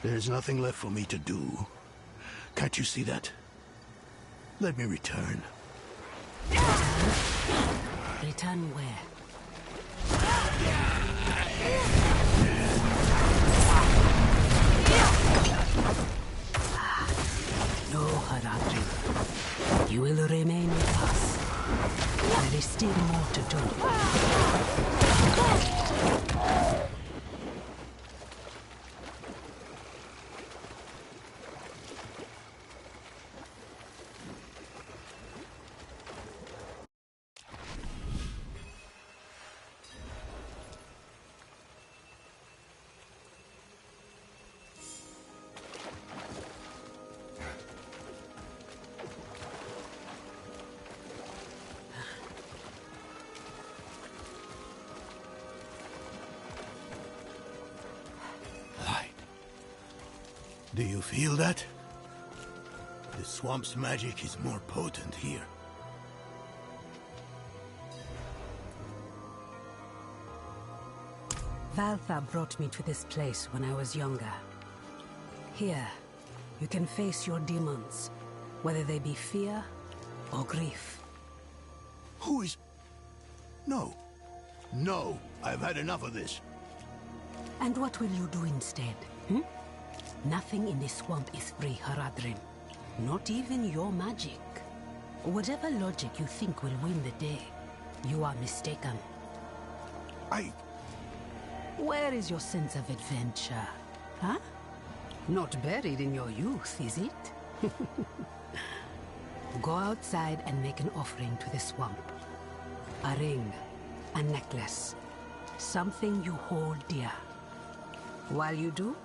There's nothing left for me to do. Can't you see that? Let me return. Return where? No, Haradrim. You will remain with us. There is still more to do. Do you feel that? The swamp's magic is more potent here. Valtha brought me to this place when I was younger. Here, you can face your demons, whether they be fear or grief. Who is... No. No, I've had enough of this. And what will you do instead, hmm? Nothing in this swamp is free, Haradrim. Not even your magic. Whatever logic you think will win the day, you are mistaken. Where is your sense of adventure? Huh? Not buried in your youth, is it? Go outside and make an offering to the swamp. A ring, a necklace, something you hold dear. While you do,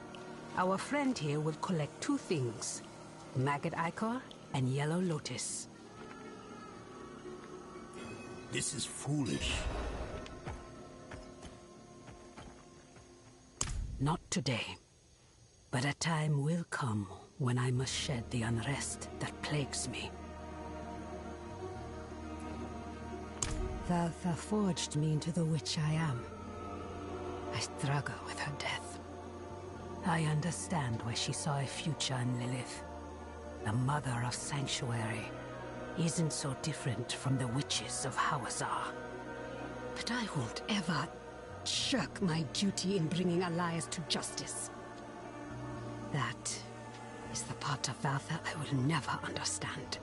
our friend here will collect two things, maggot ichor and yellow lotus. This is foolish. Not today, but a time will come when I must shed the unrest that plagues me. Valtha forged me into the witch I am. I struggle with her death. I understand why she saw a future in Lilith. The mother of Sanctuary isn't so different from the witches of Hawazar. But I won't ever shirk my duty in bringing Elias to justice. That is the part of Valtha I will never understand.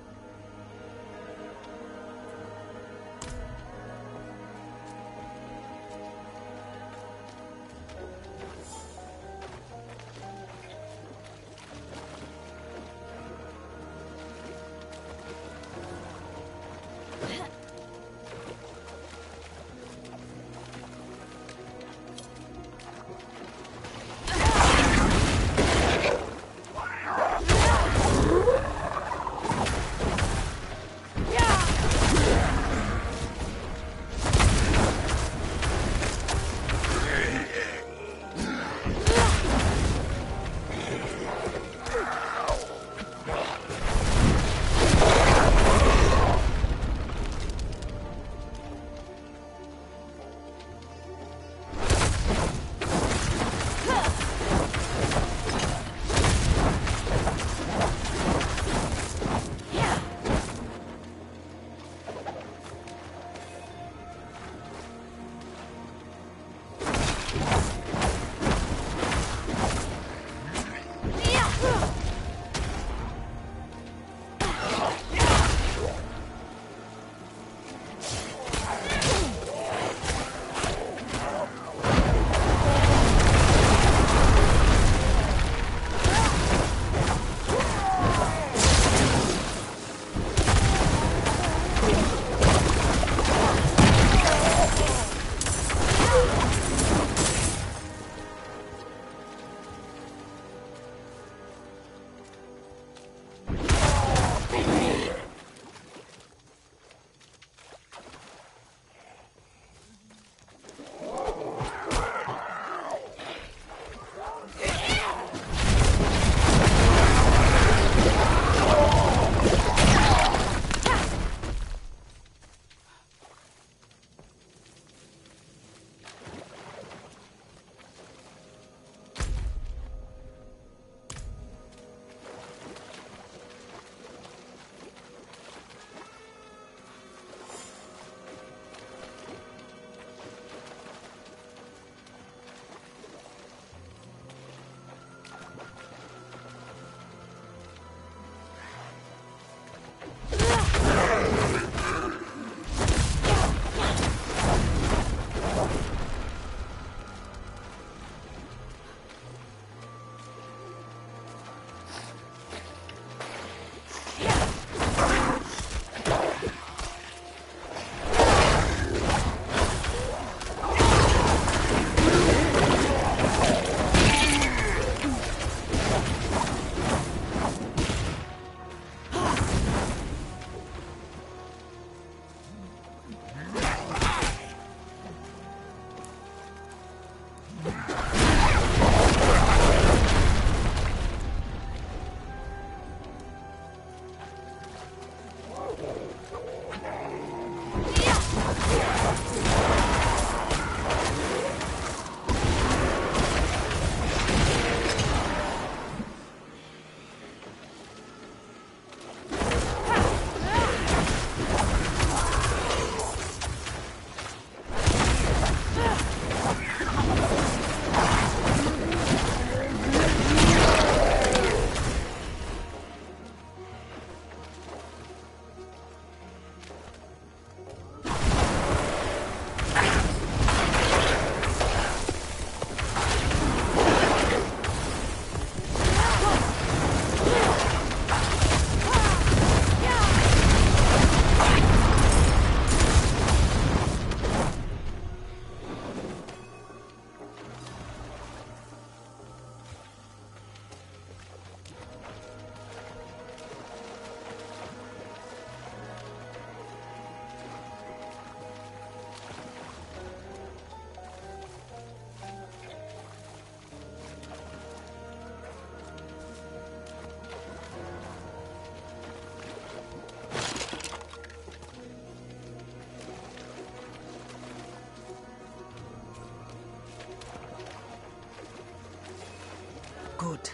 Good.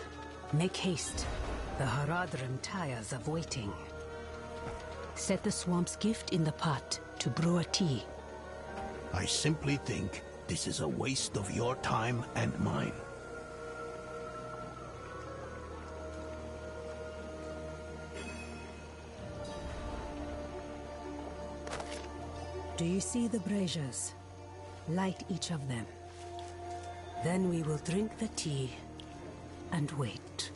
Make haste. The Haradrim tires of waiting. Set the swamp's gift in the pot to brew a tea. I simply think this is a waste of your time and mine. Do you see the braziers? Light each of them. Then we will drink the tea and wait.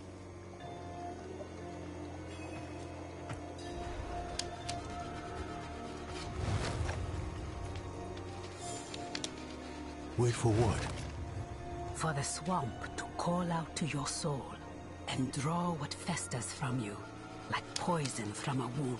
Wait for what? For the swamp to call out to your soul and draw what festers from you, like poison from a wound.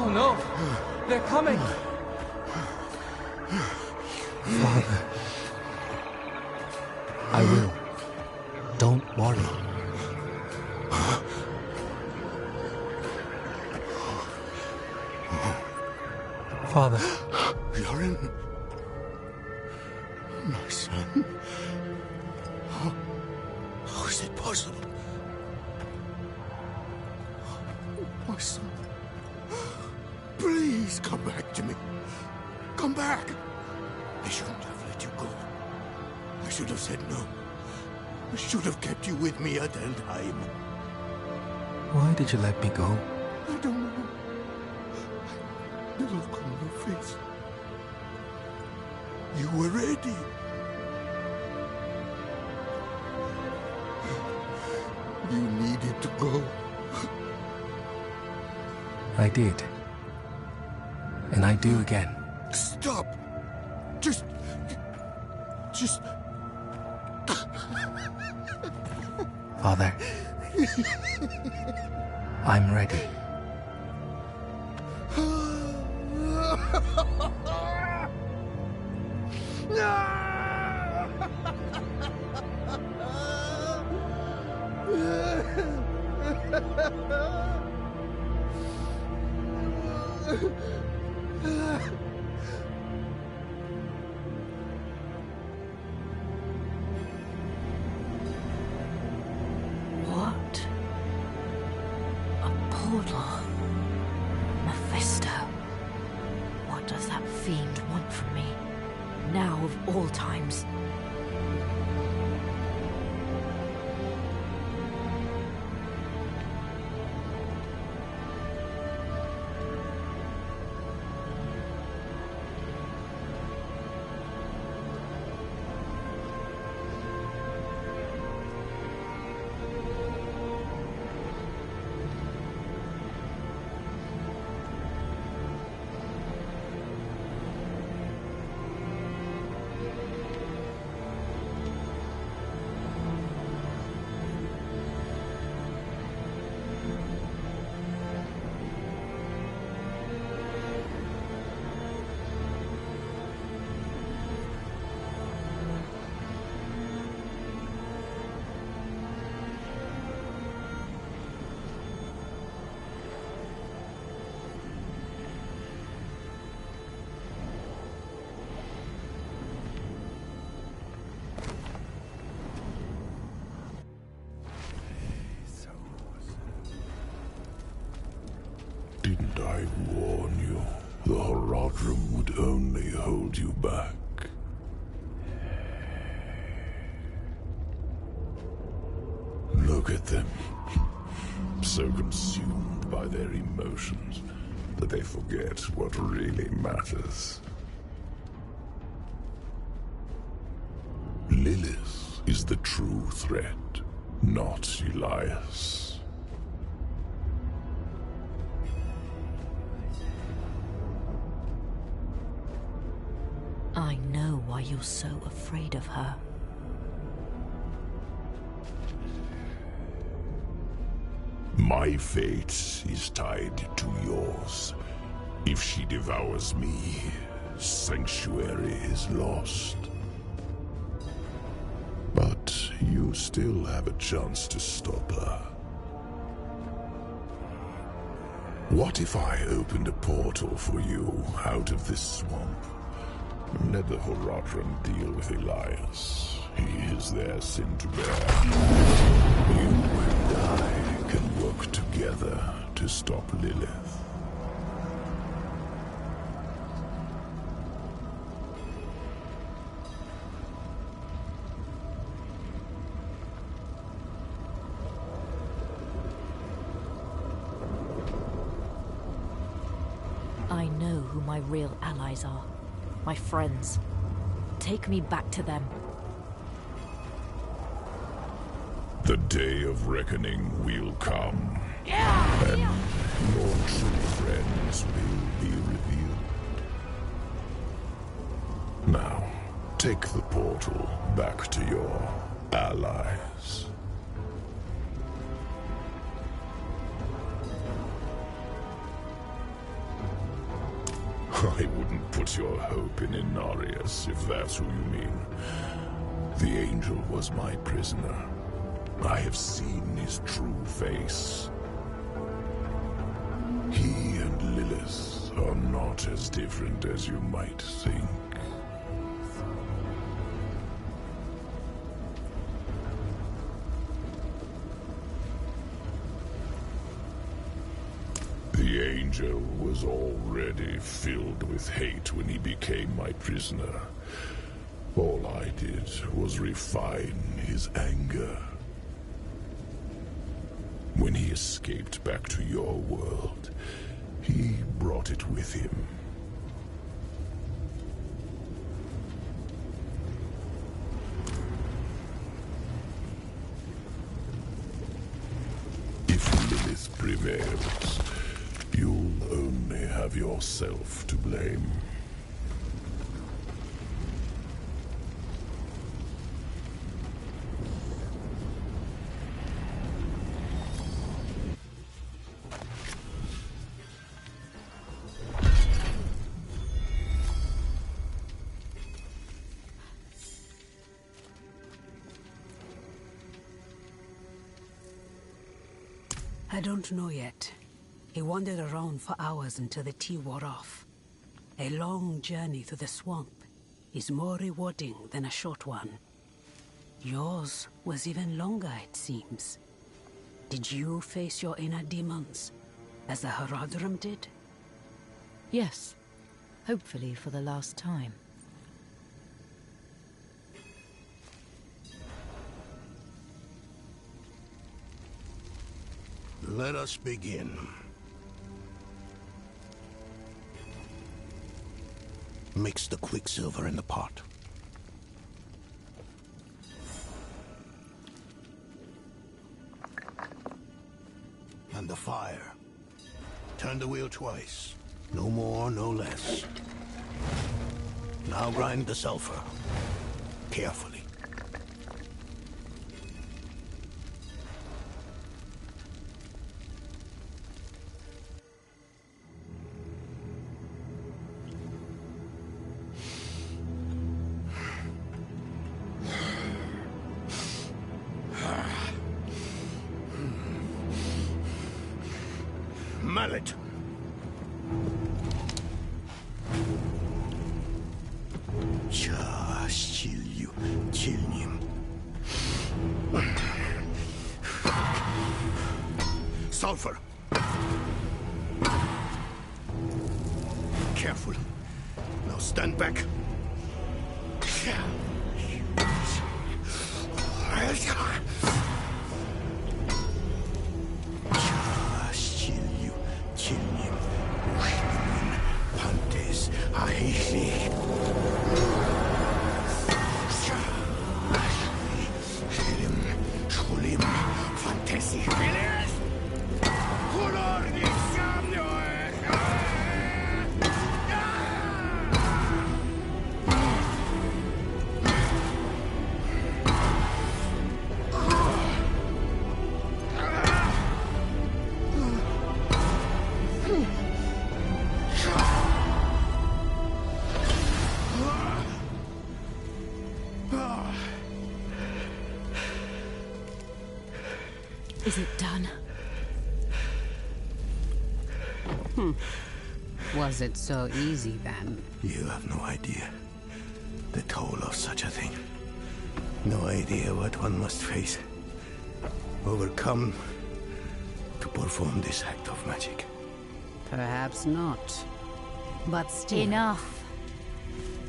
Oh no! They're coming! Father. I will. Don't worry. Father. Yorin? My son? How is it possible? My son. Please come back to me. Come back. I shouldn't have let you go. I should have said no. I should have kept you with me at Eldheim. Why did you let me go? I don't know. The look on your face. You were ready. You needed to go. I did. And I do again. Stop! Just... Father. I'm ready. What? A portal? Mephisto? What does that fiend want from me? Now of all times. Didn't I warn you? The Haradrim would only hold you back. Look at them. So consumed by their emotions that they forget what really matters. Lilith is the true threat. not Elias. I know why you're so afraid of her. My fate is tied to yours. If she devours me, Sanctuary is lost. But you still have a chance to stop her. What if I opened a portal for you out of this swamp? Let the Horadrim deal with Elias. He is their sin to bear. You and I can work together to stop Lilith. I know who my real allies are. My friends. Take me back to them. The day of reckoning will come. And your true friends will be revealed. Now, take the portal back to your allies. I wouldn't put your hope in Inarius, if that's who you mean. The angel was my prisoner. I have seen his true face. He and Lilith are not as different as you might think. The angel was already filled with hate when he became my prisoner. All I did was refine his anger. When he escaped back to your world, he brought it with him. If Lilith prevails, you'll only have yourself to blame. I don't know yet. He wandered around for hours until the tea wore off. A long journey through the swamp is more rewarding than a short one. Yours was even longer, it seems. Did you face your inner demons, as the Horadrim did? Yes. Hopefully for the last time. Let us begin. Mix the quicksilver in the pot. And the fire. Turn the wheel twice. No more, no less. Now grind the sulfur. Carefully. Mallet. Sulfur. Careful. Now stand back. Pantes, Is it done? Was it so easy then? You have no idea the toll of such a thing. No idea what one must face, overcome, to perform this act of magic. Perhaps not. But still... Enough.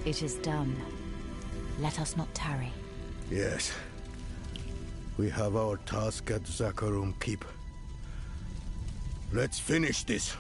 It is done. Let us not tarry. Yes. We have our task at Zakarum Keep. Let's finish this.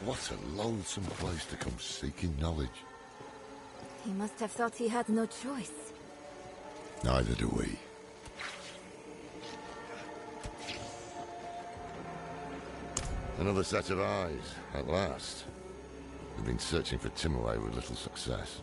What a loathsome place to come seeking knowledge. He must have thought he had no choice. Neither do we. Another set of eyes, at last. We've been searching for Timaway with little success.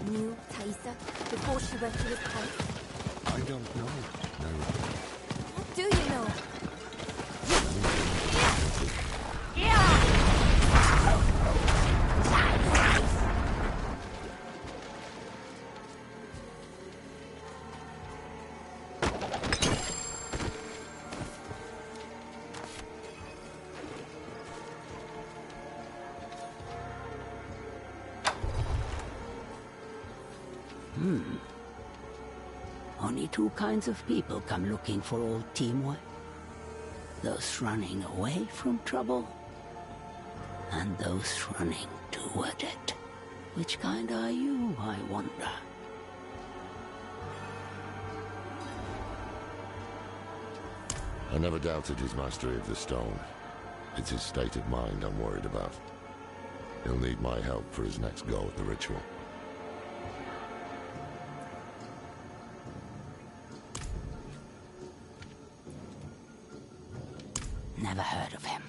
Knew Thaisa before she went to his palace? I don't know. No. What do you know? Only two kinds of people come looking for old Timaway. Those running away from trouble, and those running toward it. Which kind are you, I wonder? I never doubted his mastery of the stone. It's his state of mind I'm worried about. He'll need my help for his next go at the ritual. Never heard of him.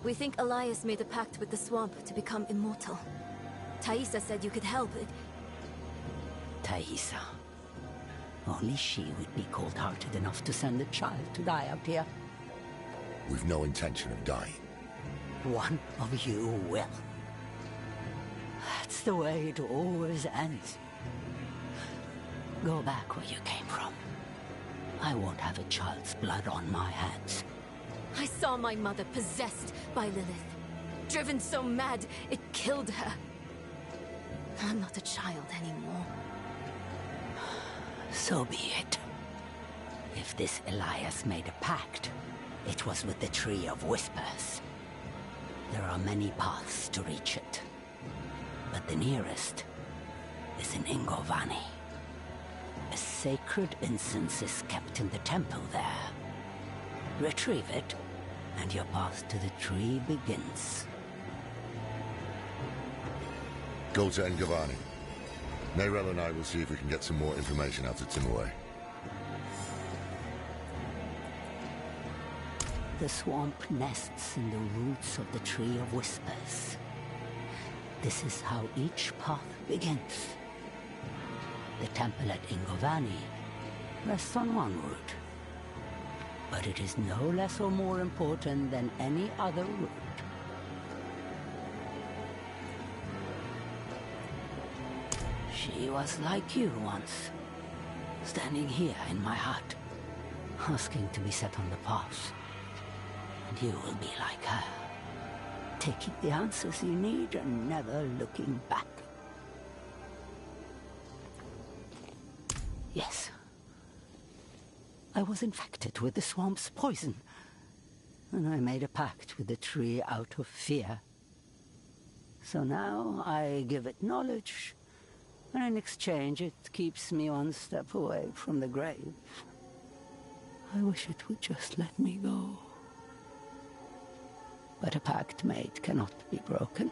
We think Elias made a pact with the swamp to become immortal. Thaisa said you could help. Thaisa. Only she would be cold-hearted enough to send a child to die out here. We've no intention of dying. One of you will. That's the way it always ends. Go back where you came from. I won't have a child's blood on my hands. I saw my mother possessed by Lilith. driven so mad, it killed her. I'm not a child anymore. So be it. If this Elias made a pact, it was with the Tree of Whispers. There are many paths to reach it, but the nearest is in Ingovani. A sacred incense is kept in the temple there. Retrieve it, and your path to the tree begins. Go to Ngavani. Neyrel and I will see if we can get some more information out of Timaway. The swamp nests in the roots of the Tree of Whispers. This is how each path begins. The temple at Ingovani rests on one route, but it is no less or more important than any other route. She was like you once, standing here in my hut, asking to be set on the path. And you will be like her, taking the answers you need and never looking back. Yes. I was infected with the swamp's poison, and I made a pact with the tree out of fear. So now I give it knowledge, and in exchange it keeps me one step away from the grave. I wish it would just let me go. But a pact made cannot be broken.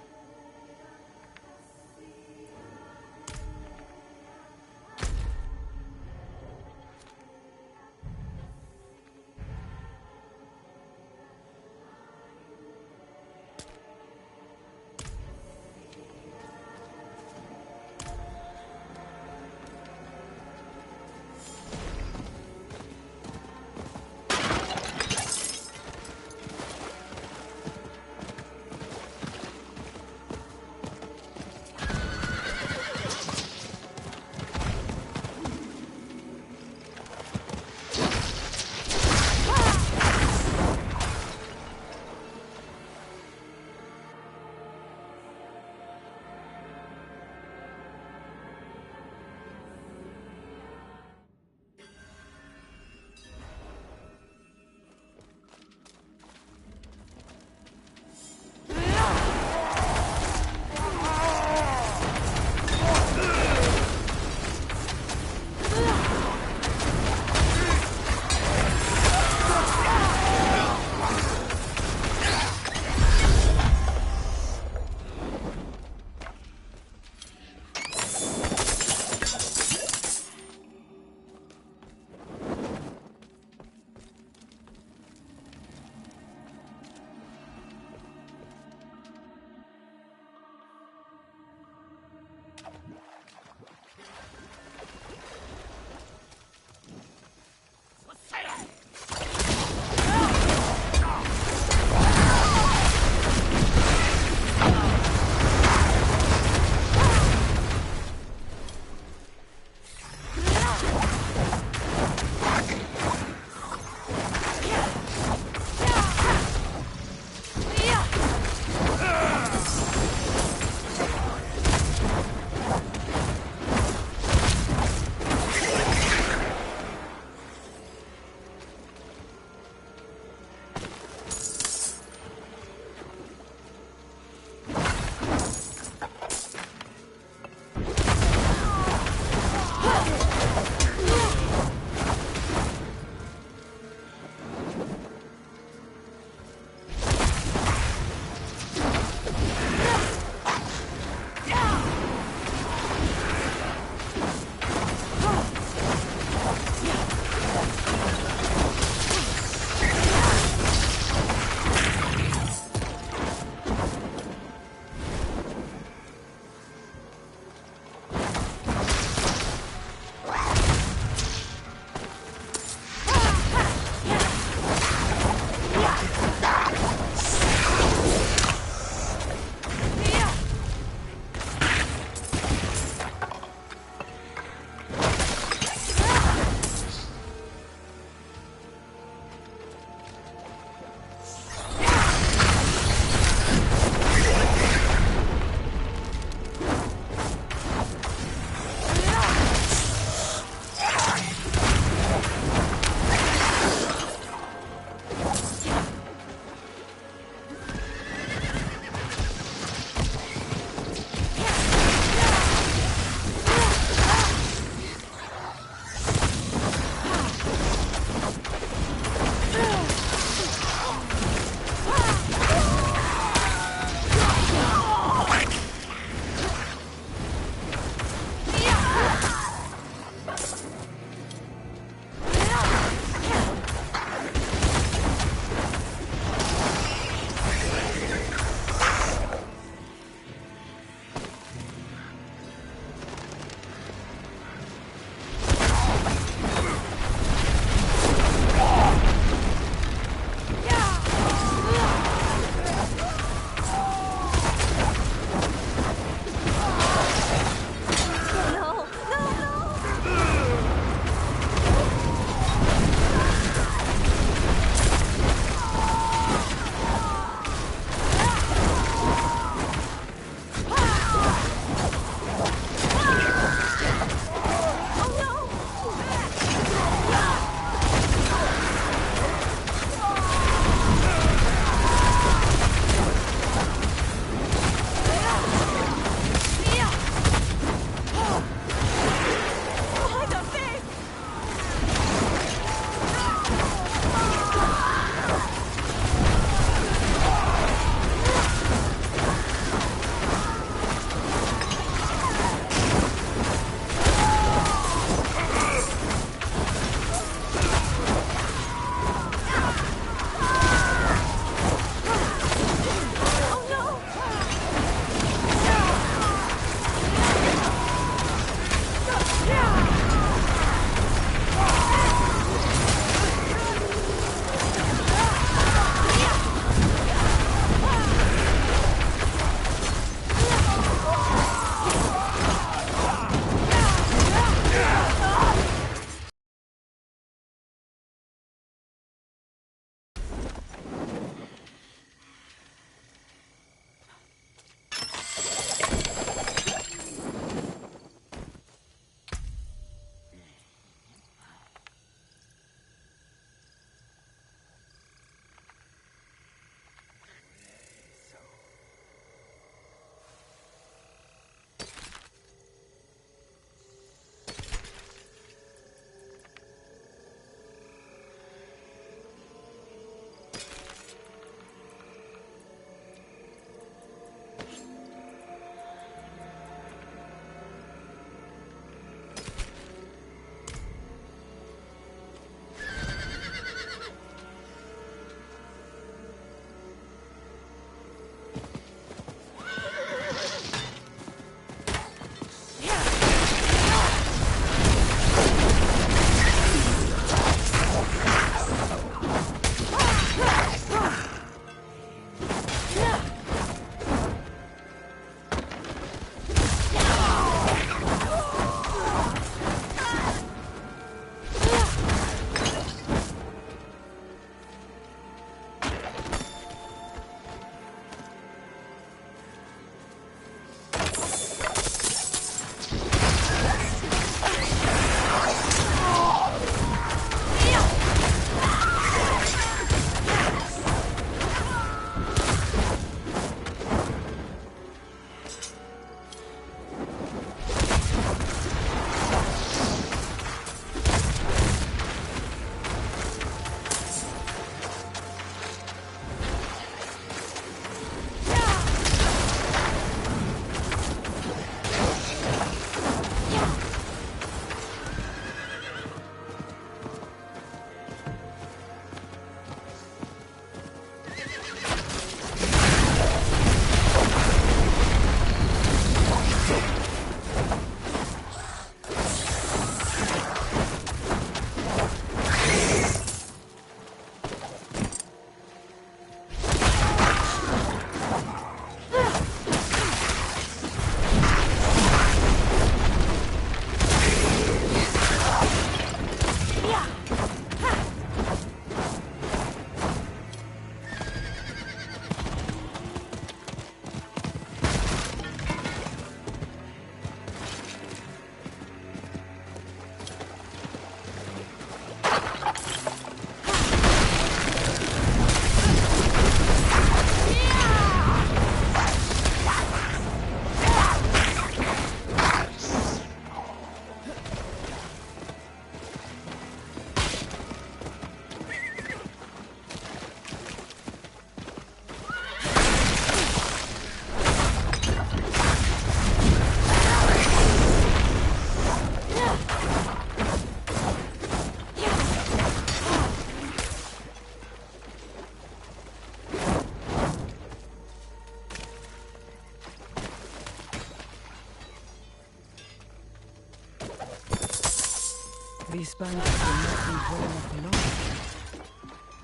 These bandits will not leave well enough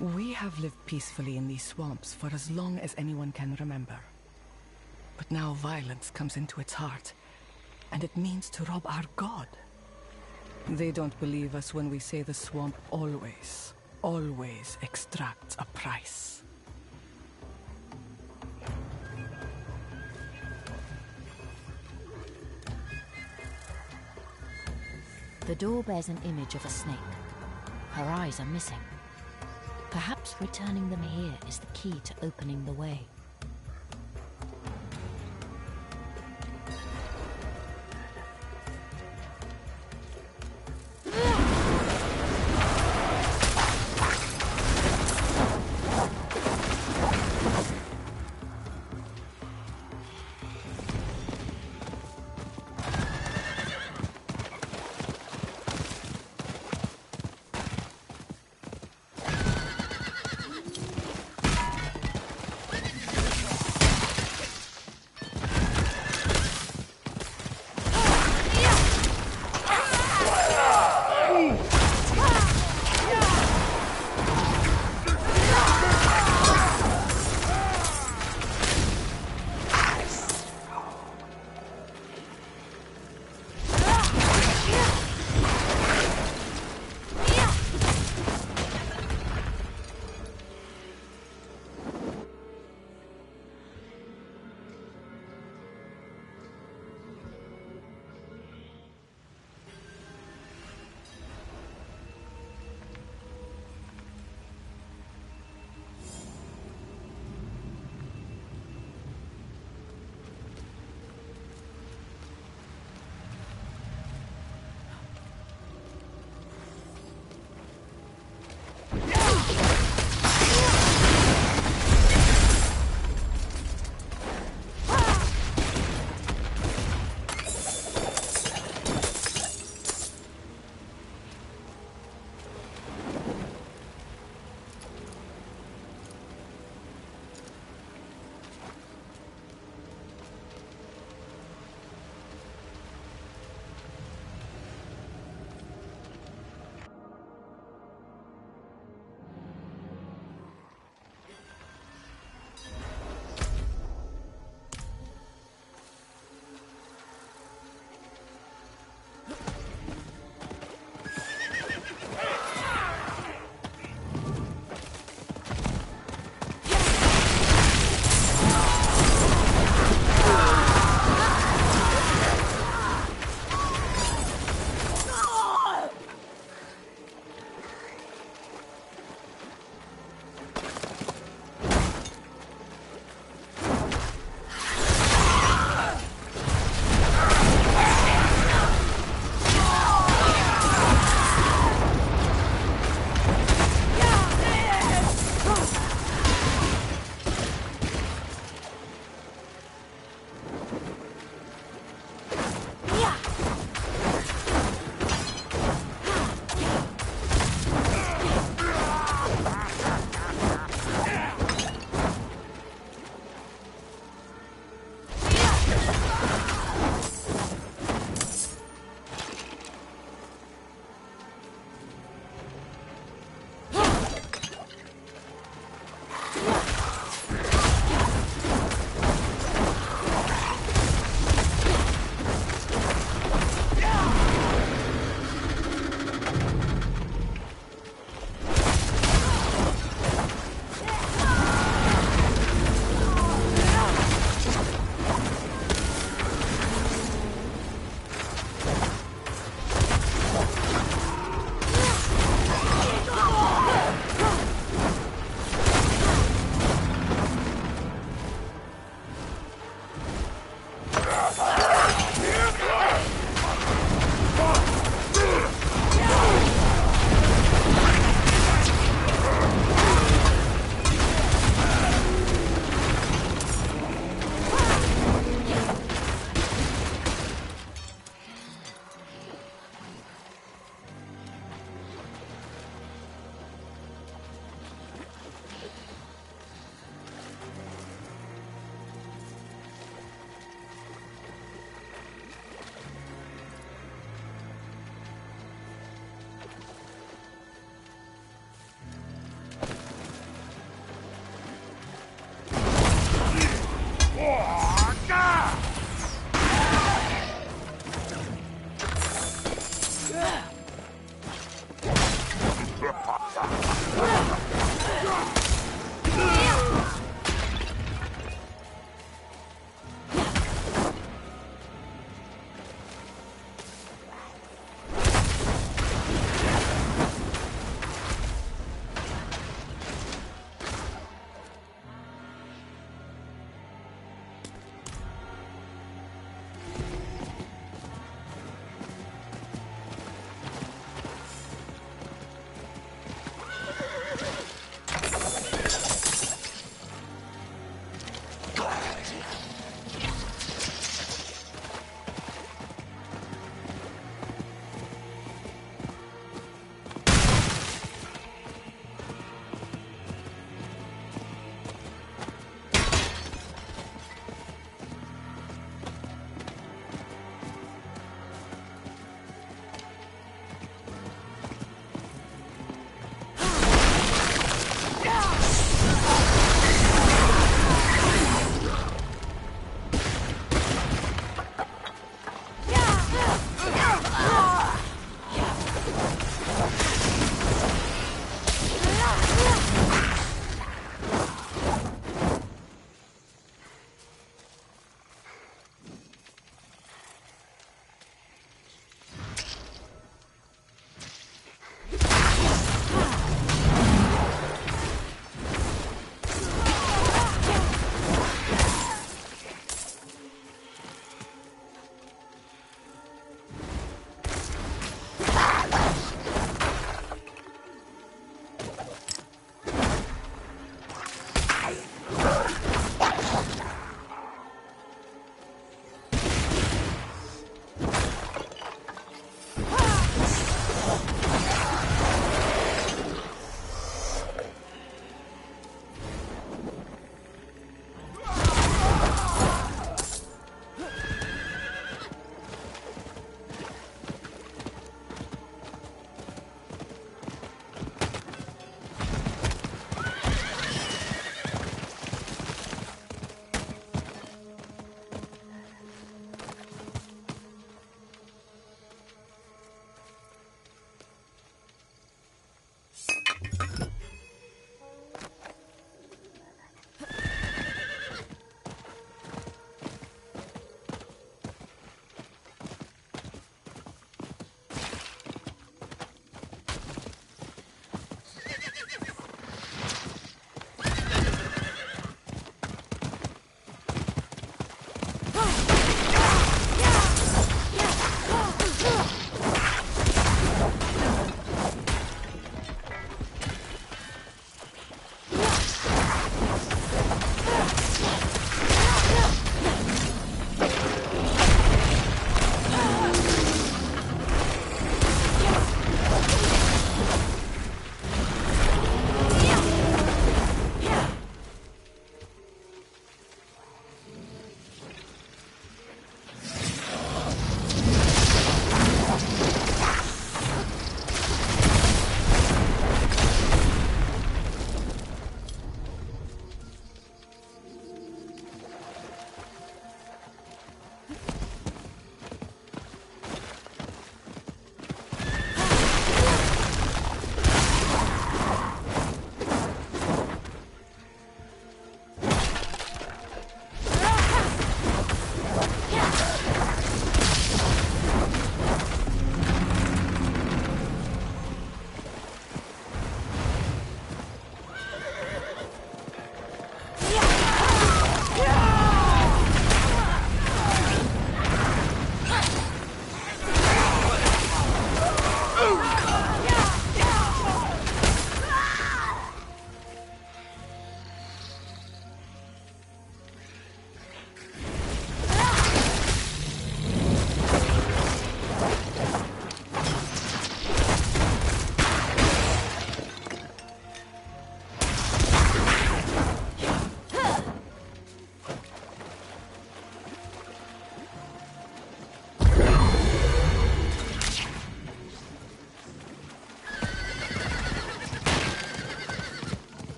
alone. We have lived peacefully in these swamps for as long as anyone can remember. But now violence comes into its heart, and it means to rob our god. They don't believe us when we say the swamp always, always extracts a price. The door bears an image of a snake. Her eyes are missing. Perhaps returning them here is the key to opening the way.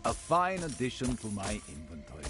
A fine addition to my inventory.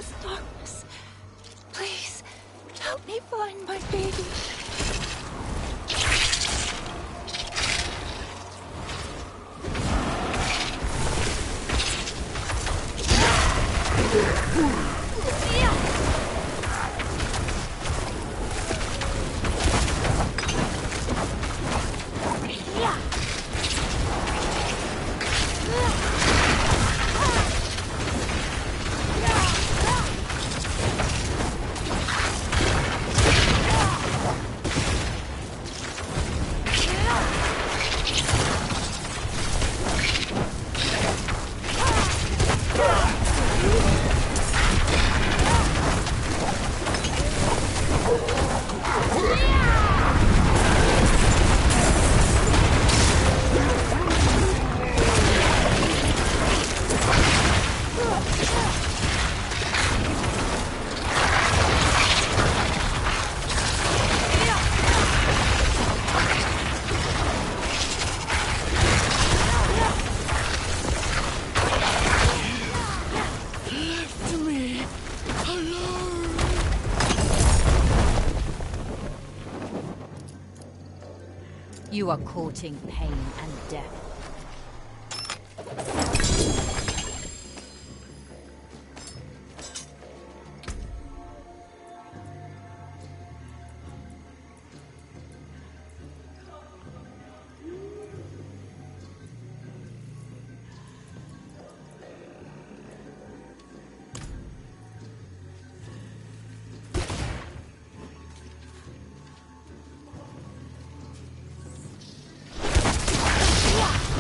this darkness. Please, help me find my baby. You are courting pain and death. Yeah.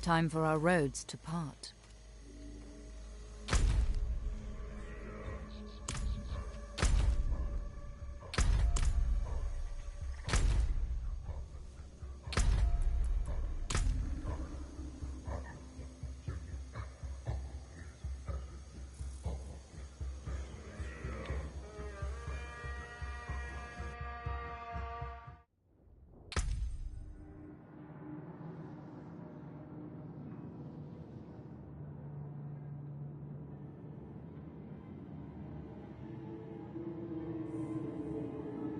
Time for our roads to part.